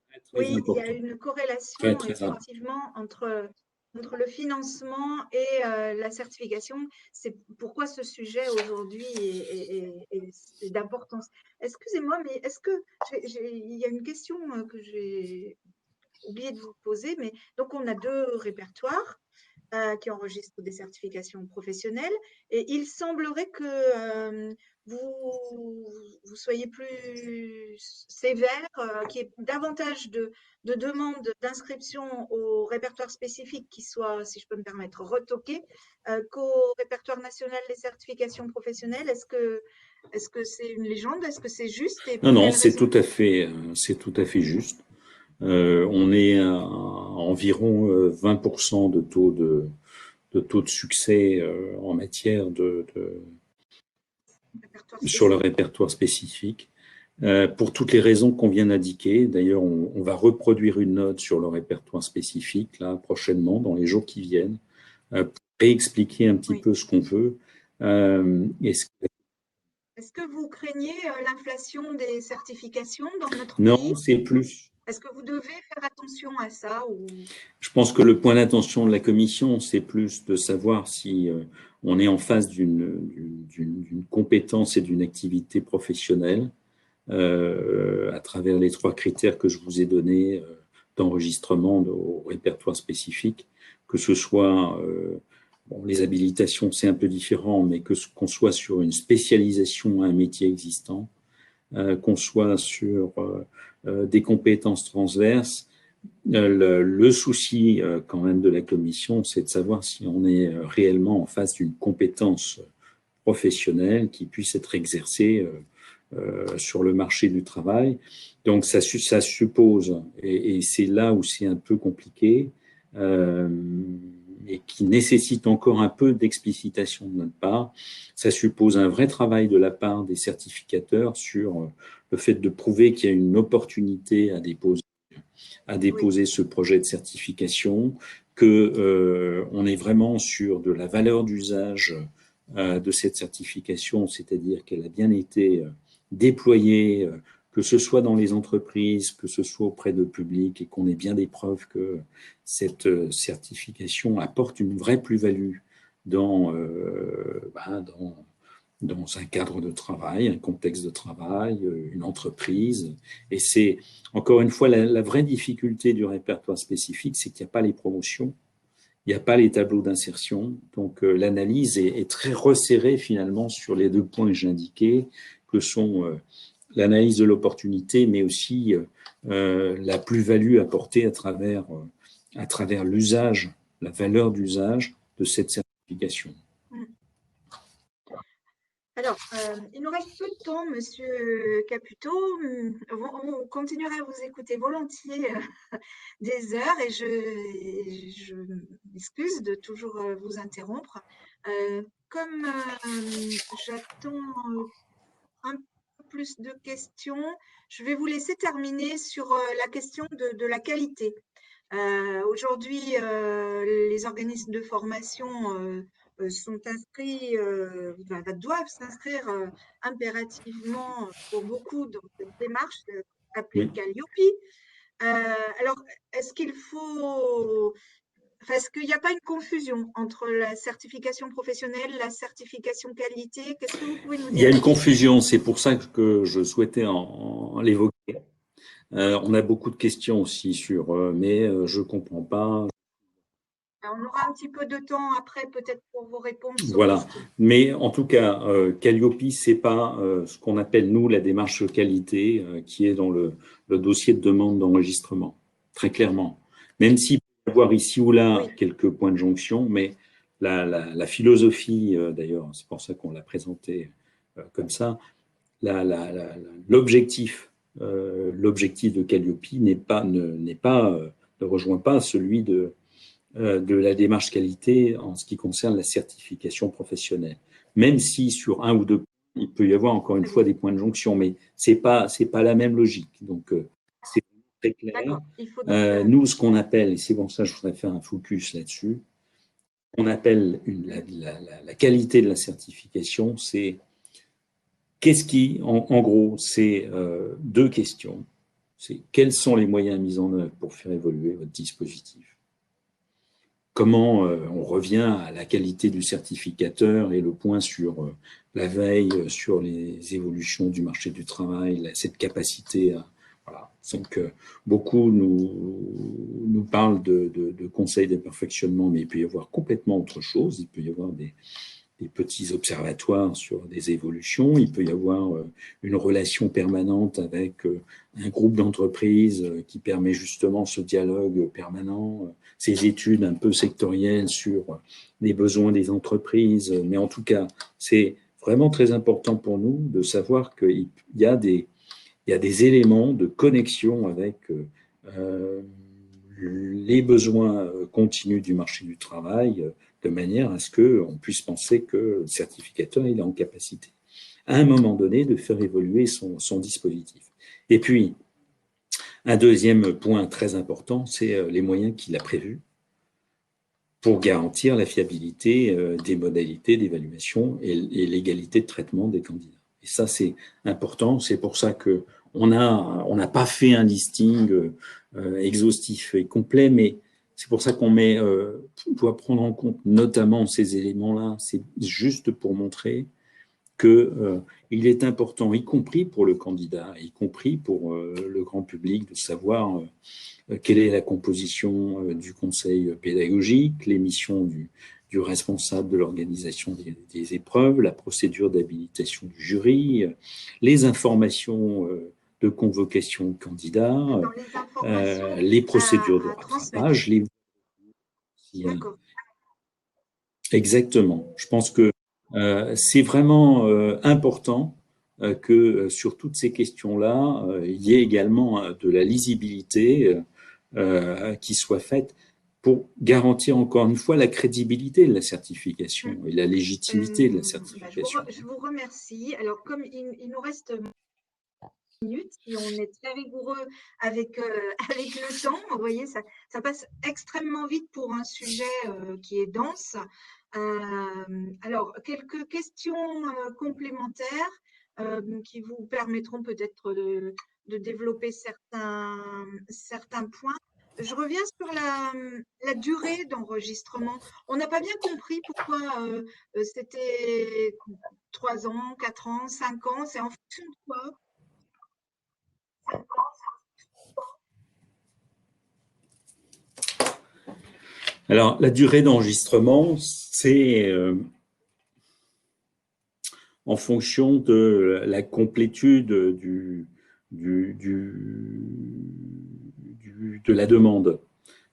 B: très, très
A: Oui, il y a
B: importants,
A: une
B: très,
A: corrélation
B: très importants.
A: effectivement entre le financement et la certification. C'est pourquoi ce sujet aujourd'hui est d'importance. Excusez-moi, mais est-ce que il y a une question que j'ai oublié de vous poser, mais donc on a deux répertoires qui enregistrent des certifications professionnelles. Et il semblerait que vous soyez plus sévère, qu'il y ait davantage de demandes d'inscription au répertoire spécifique qui soit, si je peux me permettre, retoqué, qu'au répertoire national des certifications professionnelles. Est-ce que c'est une légende? Est-ce que c'est juste? Et
B: Non,
A: pour
B: non,
A: quelle raison?
B: c'est tout à fait juste. On est à environ 20% de taux de succès en matière
A: Répertoire
B: sur le
A: spécifique.
B: répertoire spécifique, pour toutes les raisons qu'on vient d'indiquer. D'ailleurs, on va reproduire une note sur le répertoire spécifique là prochainement, dans les jours qui viennent, pour réexpliquer un petit
A: Oui.
B: peu ce qu'on veut. Et
A: Est-ce que vous craignez l'inflation des certifications dans notre
B: non,
A: pays?
B: c'est plus.
A: Est-ce que vous devez faire attention à ça ou...
B: Je pense que le point d'attention de la commission, c'est plus de savoir si on est en face d'une compétence et d'une activité professionnelle à travers les trois critères que je vous ai donnés d'enregistrement au répertoire spécifique, que ce soit bon, les habilitations, c'est un peu différent, mais qu'on soit sur une spécialisation à un métier existant, qu'on soit sur des compétences transverses. Le souci quand même de la commission, c'est de savoir si on est réellement en face d'une compétence professionnelle qui puisse être exercée sur le marché du travail. Donc ça suppose, et c'est là où c'est un peu compliqué, euh, et qui nécessite encore un peu d'explicitation de notre part, ça suppose un vrai travail de la part des certificateurs sur le fait de prouver qu'il y a une opportunité à
A: Oui,
B: déposer ce projet de certification, que on est vraiment sur de la valeur d'usage de cette certification, c'est-à-dire qu'elle a bien été déployée, que ce soit dans les entreprises, que ce soit auprès de public, et qu'on ait bien des preuves que cette certification apporte une vraie plus-value dans un cadre de travail, un contexte de travail, une entreprise. Et c'est, encore une fois, la vraie difficulté du répertoire spécifique, c'est qu'il n'y a pas les promotions, il n'y a pas les tableaux d'insertion. Donc, l'analyse est très resserrée finalement sur les deux points que j'ai indiqués, que sont l'analyse de l'opportunité, mais aussi la plus-value apportée à travers l'usage, la valeur d'usage de cette certification.
A: mmh. Alors, il nous reste peu de temps, monsieur Caputo. On continuera à vous écouter volontiers des heures et je m'excuse de toujours vous interrompre. Comme j'attends un peu plus de questions, je vais vous laisser terminer sur la question de la qualité. Aujourd'hui, les organismes de formation sont inscrits, doivent s'inscrire impérativement pour beaucoup dans cette démarche appelée
B: Oui.
A: Calliope. Alors, est-ce qu'il faut, enfin, est-ce qu'il n'y a pas une confusion entre la certification professionnelle, la certification qualité? Qu'est-ce que vous pouvez nous
B: Il y
A: dire
B: a une
A: là-dessus?
B: confusion, c'est pour ça que je souhaitais en l'évoquer. On a beaucoup de questions aussi sur, mais je comprends pas.
A: On aura un petit peu de temps après, peut-être pour vos réponses aux
B: Voilà.
A: questions.
B: Mais en tout cas, Calliope, c'est pas ce qu'on appelle nous la démarche qualité qui est dans le dossier de demande d'enregistrement, très clairement. Même s'il peut y avoir ici ou là
A: Oui,
B: quelques points de jonction, mais la philosophie, d'ailleurs, c'est pour ça qu'on l'a présenté comme ça, la- la- la- l'objectif l'objectif de Calliope n'est pas ne rejoint pas celui de la démarche qualité en ce qui concerne la certification professionnelle. Même si sur un ou deux points, il peut y avoir encore une fois des points de jonction, mais c'est pas la même logique. Donc, c'est très clair.
A: Il faut donc,
B: Nous, ce qu'on appelle, et c'est pour ça que je voudrais faire un focus là-dessus, on appelle la qualité de la certification, c'est qu'est-ce qui, en gros, c'est deux questions. C'est quels sont les moyens mis en œuvre pour faire évoluer votre dispositif? Comment on revient à la qualité du certificateur et le point sur la veille, sur les évolutions du marché du travail, cette capacité à… Voilà. Donc, beaucoup nous parlent de conseils de perfectionnement, mais il peut y avoir complètement autre chose. Il peut y avoir des petits observatoires sur des évolutions. Il peut y avoir une relation permanente avec un groupe d'entreprises qui permet justement ce dialogue permanent, ces études un peu sectorielles sur les besoins des entreprises. Mais en tout cas, c'est vraiment très important pour nous de savoir qu'il y a des éléments de connexion avec les besoins continus du marché du travail, de manière à ce qu'on puisse penser que le certificateur il est en capacité, à un moment donné, de faire évoluer son dispositif. Et puis, un deuxième point très important, c'est les moyens qu'il a prévus pour garantir la fiabilité des modalités d'évaluation et l'égalité de traitement des candidats. Et ça, c'est important. C'est pour ça qu'on n'a pas fait un listing exhaustif et complet, mais c'est pour ça qu'on doit prendre en compte notamment ces éléments-là. C'est juste pour montrer qu'il est important, y compris pour le candidat, y compris pour le grand public, de savoir quelle est la composition du conseil pédagogique, les missions du responsable de l'organisation des épreuves, la procédure d'habilitation du jury, les informations de convocation candidat, les procédures de rattrapage.
A: D'accord.
B: Exactement. Je pense que c'est vraiment important que sur toutes ces questions-là, il y ait également de la lisibilité qui soit faite pour garantir encore une fois la crédibilité de la certification et la légitimité de la certification.
A: Je vous remercie. Alors, comme il nous reste minutes, et on est très rigoureux avec, avec le temps, vous voyez, ça passe extrêmement vite pour un sujet qui est dense. Alors, quelques questions complémentaires qui vous permettront peut-être de développer certains points. Je reviens sur la durée d'enregistrement. On n'a pas bien compris pourquoi c'était 3 ans, 4 ans, 5 ans. C'est en fonction de quoi?
B: Alors, la durée d'enregistrement, c'est en fonction de la complétude de la demande.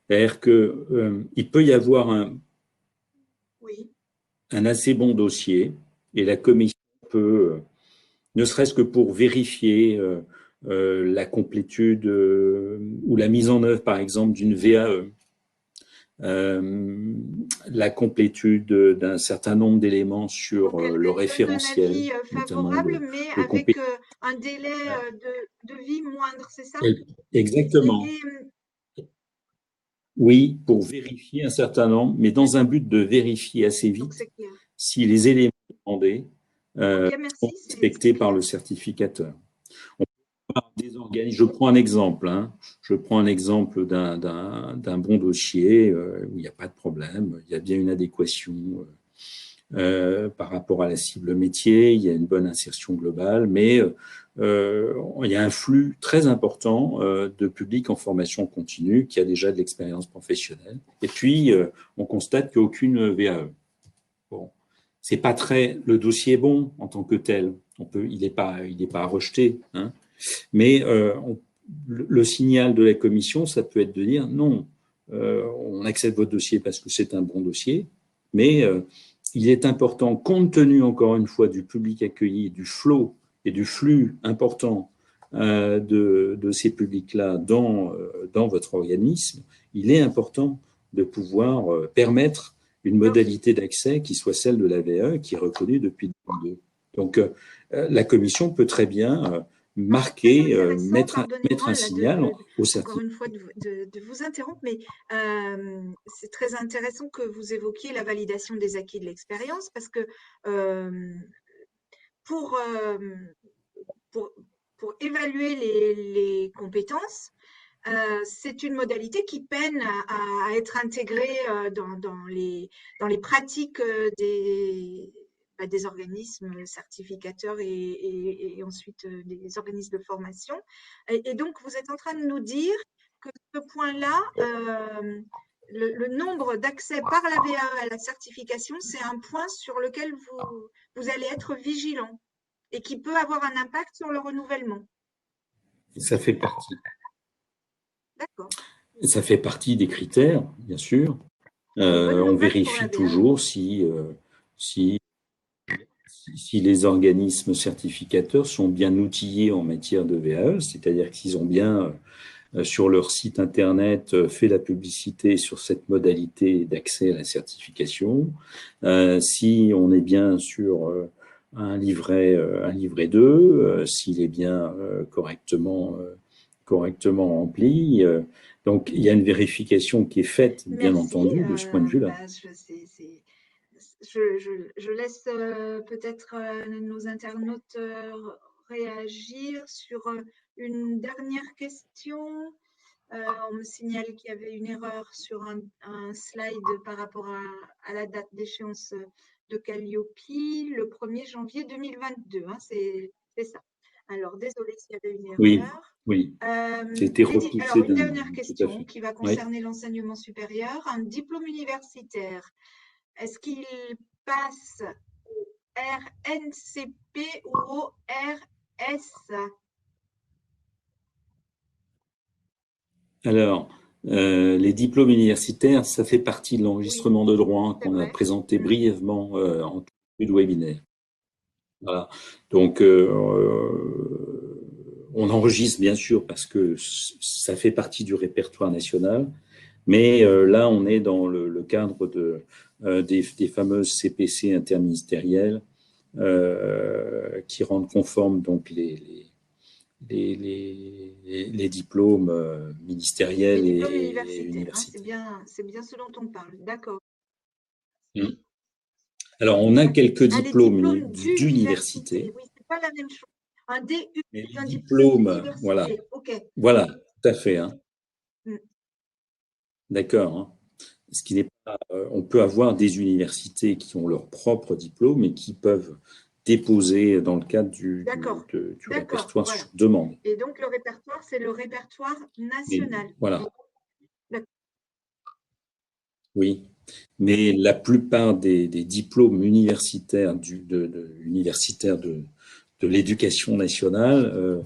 B: C'est-à-dire qu'il peut y avoir un assez bon dossier et la commission peut, ne serait-ce que pour vérifier la complétude ou la mise en œuvre, par exemple, d'une VAE, la complétude d'un certain nombre d'éléments sur le référentiel.
A: Un avis favorable, mais avec un délai de vie moindre, c'est ça?
B: Exactement. Oui, pour vérifier un certain nombre, mais dans un but de vérifier assez vite si les éléments demandés sont respectés par le certificateur. Je prends un exemple. Je prends un exemple d'un bon dossier où il n'y a pas de problème, il y a bien une adéquation par rapport à la cible métier, il y a une bonne insertion globale, mais il y a un flux très important de public en formation continue qui a déjà de l'expérience professionnelle. Et puis, on constate qu'il n'y a aucune VAE. Bon, c'est pas très… Le dossier est bon en tant que tel. Il n'est pas à rejeter, mais le signal de la commission, ça peut être de dire non, on accepte votre dossier parce que c'est un bon dossier, mais il est important, compte tenu encore une fois du public accueilli, du flot et du flux important de ces publics-là dans votre organisme, il est important de pouvoir permettre une modalité d'accès qui soit celle de la VAE, qui est reconnue depuis 2002. Donc, la Commission peut très bien
A: Très
B: marquer,
A: intéressant,
B: mettre un
A: pardonnez-moi là
B: signal au
A: encore
B: certificat.
A: une fois de vous interrompre, mais c'est très intéressant que vous évoquiez la validation des acquis de l'expérience parce que euh, pour, euh, pour, pour évaluer les compétences, c'est une modalité qui peine à être intégrée dans les pratiques des organismes certificateurs et ensuite des organismes de formation. Et donc, vous êtes en train de nous dire que ce point-là, le nombre d'accès par la VAE à la certification, c'est un point sur lequel vous allez être vigilant et qui peut avoir un impact sur le renouvellement.
B: Ça fait partie.
A: D'accord.
B: Ça fait partie des critères, bien sûr.
A: Bonne
B: On
A: nouvelle pour la
B: vérifie
A: VAE.
B: toujours si, si les organismes certificateurs sont bien outillés en matière de VAE, c'est-à-dire qu'ils ont bien, sur leur site Internet, fait la publicité sur cette modalité d'accès à la certification. Si on est bien sur un livret 2, s'il est bien correctement rempli. Donc, il y a une vérification qui est faite, bien
A: Merci.
B: entendu, de ce point de vue-là.
A: Je laisse peut-être nos internautes réagir sur une dernière question. On me signale qu'il y avait une erreur sur un slide par rapport à la date d'échéance de Calliope, le 1er janvier 2022. Hein, c'est ça. Alors, désolé s'il y avait une
B: Oui,
A: erreur.
B: oui. C'était
A: Alors,
B: repoussé
A: une
B: d'un an,
A: dernière
B: tout à
A: question
B: fait.
A: qui va
B: Oui.
A: concerner l'enseignement supérieur. Un diplôme universitaire, est-ce qu'il passe au RNCP ou au RS?
B: Alors, les diplômes universitaires, ça fait partie de
A: Oui,
B: l'enregistrement de droit
A: c'est
B: qu'on a
A: vrai.
B: présenté
A: Mm.
B: brièvement en tout début de webinaire. Voilà. Donc, on enregistre bien sûr parce que ça fait partie du répertoire national, mais là, on est dans le cadre des fameuses CPC interministérielles qui rendent conformes donc les diplômes
A: Les
B: ministériels
A: diplômes
B: et
A: universitaires, hein,
B: universitaires.
A: c'est bien ce dont on parle. D'accord.
B: Mm. Alors, on a quelques
A: Ah, les
B: diplômes
A: diplômes d'université,
B: d'université,
A: oui, c'est pas la même chose. Un DU,
B: mais les
A: c'est un diplôme
B: diplômes, voilà,
A: d'université. OK.
B: voilà, tout à fait, hein,
A: Mm.
B: d'accord. Hein. Ce qui n'est pas, on peut avoir des universités qui ont leur propre diplôme et qui peuvent déposer dans le cadre
A: D'accord.
B: du
A: D'accord.
B: répertoire
A: Voilà.
B: sur demande.
A: Et donc, le répertoire, c'est le répertoire
B: Mais
A: national.
B: voilà,
A: D'accord.
B: oui. Mais la plupart des diplômes universitaires universitaires de l'éducation nationale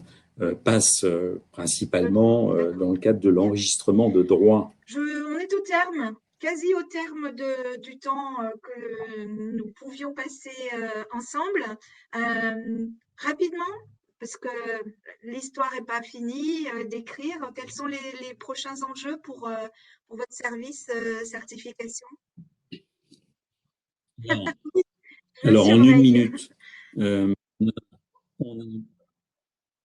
B: passent principalement
A: D'accord.
B: dans le cadre de
A: Bien.
B: l'enregistrement de droit.
A: On est au terme, quasi au terme du temps que nous pouvions passer ensemble. Rapidement, parce que l'histoire n'est pas finie, d'écrire quels sont les prochains enjeux pour votre service certification. Je
B: Alors, en une
A: surveille.
B: minute, euh, on a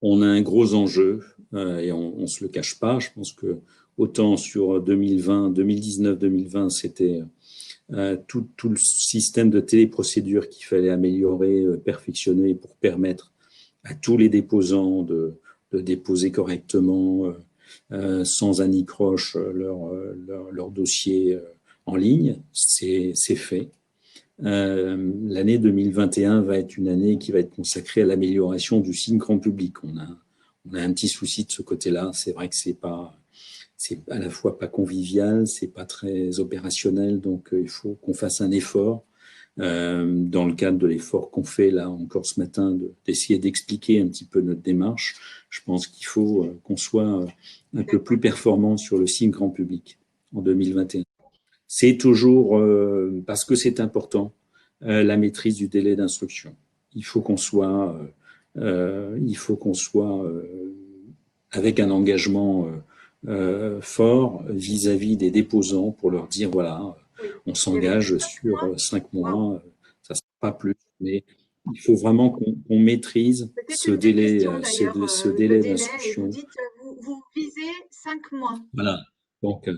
B: on a un gros enjeu et on ne se le cache pas. Je pense que autant sur 2020, 2019, 2020, c'était tout le système de téléprocédure qu'il fallait améliorer, perfectionner pour permettre à tous les déposants de déposer correctement, sans anicroche, leur dossier en ligne. C'est fait. L'année 2021 va être une année qui va être consacrée à l'amélioration du signe grand public. On a un petit souci de ce côté-là. C'est vrai que c'est à la fois pas convivial, c'est pas très opérationnel, donc il faut qu'on fasse un effort. Dans le cadre de l'effort qu'on fait là encore ce matin, d'essayer d'expliquer un petit peu notre démarche, je pense qu'il faut qu'on soit un peu plus
A: D'accord.
B: performant sur le signe grand public en 2021. C'est toujours, parce que c'est important, la maîtrise du délai d'instruction. Il faut qu'on soit il faut qu'on soit avec un engagement fort vis-à-vis des déposants pour leur dire, voilà,
A: Oui.
B: on
A: Il y avait
B: s'engage
A: 5 mois.
B: sur 5 mois,
A: Waouh.
B: ça ne sera pas plus, mais il faut vraiment qu'on maîtrise
A: C'était
B: ce
A: une des
B: délai,
A: questions d'ailleurs,
B: ce
A: le
B: délai
A: délai. Et vous
B: d'instruction.
A: dites, vous visez 5 mois.
B: Voilà. Donc,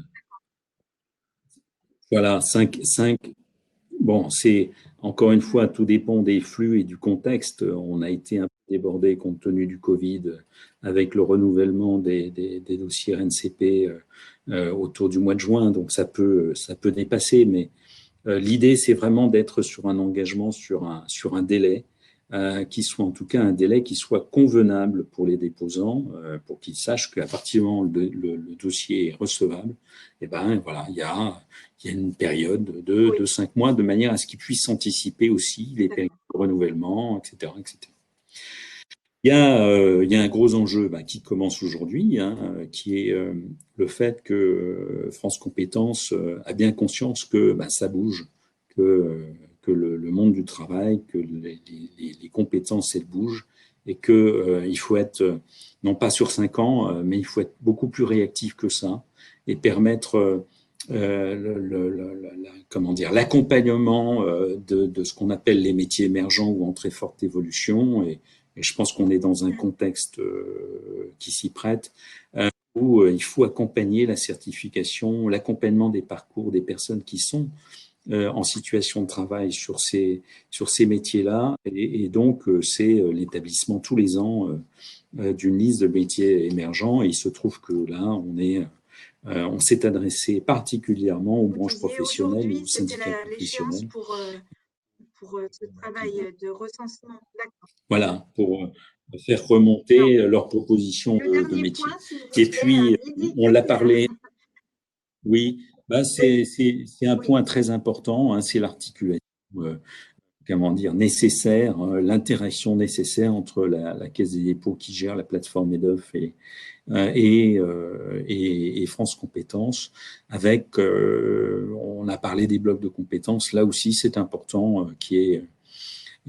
B: voilà, 5. Bon, c'est encore une fois, tout dépend des flux et du contexte. On a été un peu débordé compte tenu du Covid avec le renouvellement des dossiers RNCP autour du mois de juin. Donc, ça peut dépasser, mais l'idée, c'est vraiment d'être sur un engagement, sur un délai qui soit en tout cas un délai qui soit convenable pour les déposants, pour qu'ils sachent qu'à partir du moment où le dossier est recevable, eh ben, voilà, il y a une période
A: Oui,
B: de 5 mois de manière à ce qu'ils puissent anticiper aussi les périodes
A: d'accord.
B: de renouvellement, etc., etc. Il y a un gros enjeu qui commence aujourd'hui, hein, qui est le fait que France Compétences a bien conscience que ça bouge, que le monde du travail, que les compétences, elles bougent, et que il faut être, non pas sur 5 ans, mais il faut être beaucoup plus réactif que ça, et permettre comment dire, l'accompagnement de ce qu'on appelle les métiers émergents ou en très forte évolution, et je pense qu'on est dans un
A: Mm.
B: contexte qui s'y prête, où il faut accompagner la certification, l'accompagnement des parcours des personnes qui sont en situation de travail sur ces métiers-là. Et donc, c'est l'établissement tous les ans d'une liste de métiers émergents. Et il se trouve que là, on s'est adressé particulièrement aux
A: Vous
B: branches
A: disiez
B: professionnelles et
A: aujourd'hui,
B: aux
A: c'était
B: syndicats
A: l'échéance
B: professionnels.
A: pour ce travail de recensement. D'accord.
B: Voilà, pour faire
A: Alors,
B: remonter leurs propositions
A: le
B: de
A: dernier
B: métier.
A: point, s'il vous
B: Et
A: plaît, à
B: puis,
A: midi
B: on l'a
A: pile.
B: parlé, oui,
A: Oui,
B: c'est un
A: oui,
B: point très important, hein, c'est l'articulation, euh, comment dire, nécessaire, l'interaction nécessaire entre la Caisse des dépôts qui gère la plateforme EDOF et France Compétences, avec, on a parlé des blocs de compétences, là aussi c'est important qu'il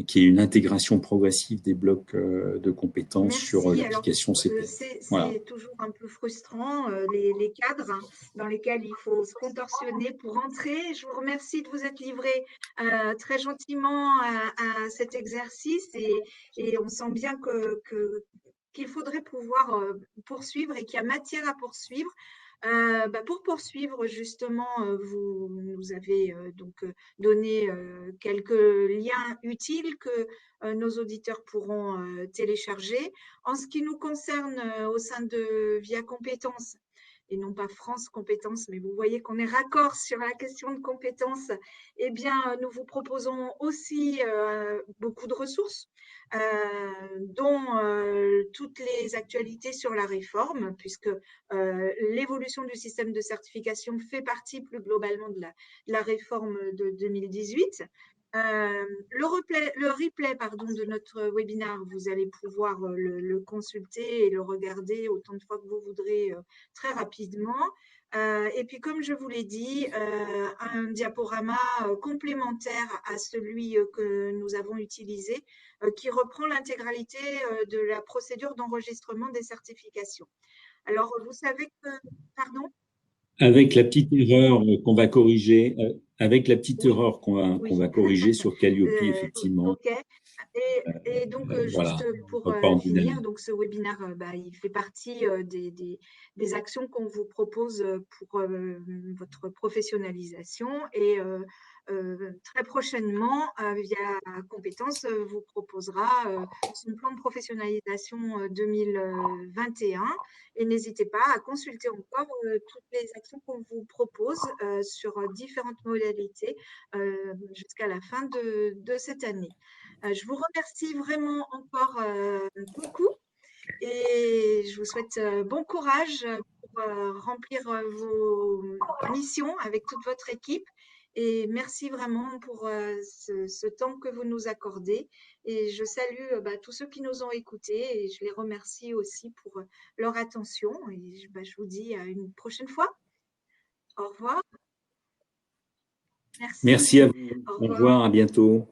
B: y ait une intégration progressive des blocs de compétences sur
A: merci. Alors,
B: l'application CPF. Voilà.
A: c'est toujours un peu frustrant, les cadres, hein, dans lesquels il faut se contorsionner pour entrer. Je vous remercie de vous être livré très gentiment à cet exercice, et on sent bien qu'il faudrait pouvoir poursuivre et qu'il y a matière à poursuivre. Pour poursuivre, justement, vous nous avez donc donné quelques liens utiles que nos auditeurs pourront télécharger. En ce qui nous concerne au sein de Via Compétences, et non pas France Compétences, mais vous voyez qu'on est raccord sur la question de compétences, eh bien, nous vous proposons aussi beaucoup de ressources, dont toutes les actualités sur la réforme, puisque l'évolution du système de certification fait partie plus globalement de la réforme de 2018. Le replay pardon, de notre webinaire, vous allez pouvoir le consulter et le regarder autant de fois que vous voudrez très rapidement. Et puis, comme je vous l'ai dit, un diaporama complémentaire à celui que nous avons utilisé, qui reprend l'intégralité de la procédure d'enregistrement des certifications. Alors, vous savez que, pardon?
B: Avec la petite erreur qu'on va corriger, avec la petite
A: Oui,
B: erreur qu'on
A: oui.
B: va corriger sur Calliope, effectivement.
A: OK. Et donc, juste
B: Voilà,
A: pour
B: report en
A: finir,
B: dynamique.
A: donc ce webinaire, il fait partie des actions qu'on vous propose pour votre professionnalisation. Et très prochainement, via Compétences, vous proposera son plan de professionnalisation 2021. Et n'hésitez pas à consulter encore toutes les actions qu'on vous propose sur différentes modalités jusqu'à la fin de cette année. Je vous remercie vraiment encore beaucoup, et je vous souhaite bon courage pour remplir vos missions avec toute votre équipe. Et merci vraiment pour ce temps que vous nous accordez. Et je salue tous ceux qui nous ont écoutés, et je les remercie aussi pour leur attention. Et je vous dis à une prochaine fois. Au revoir. Merci.
B: Merci à vous.
A: Au
B: Au
A: revoir.
B: revoir, à bientôt.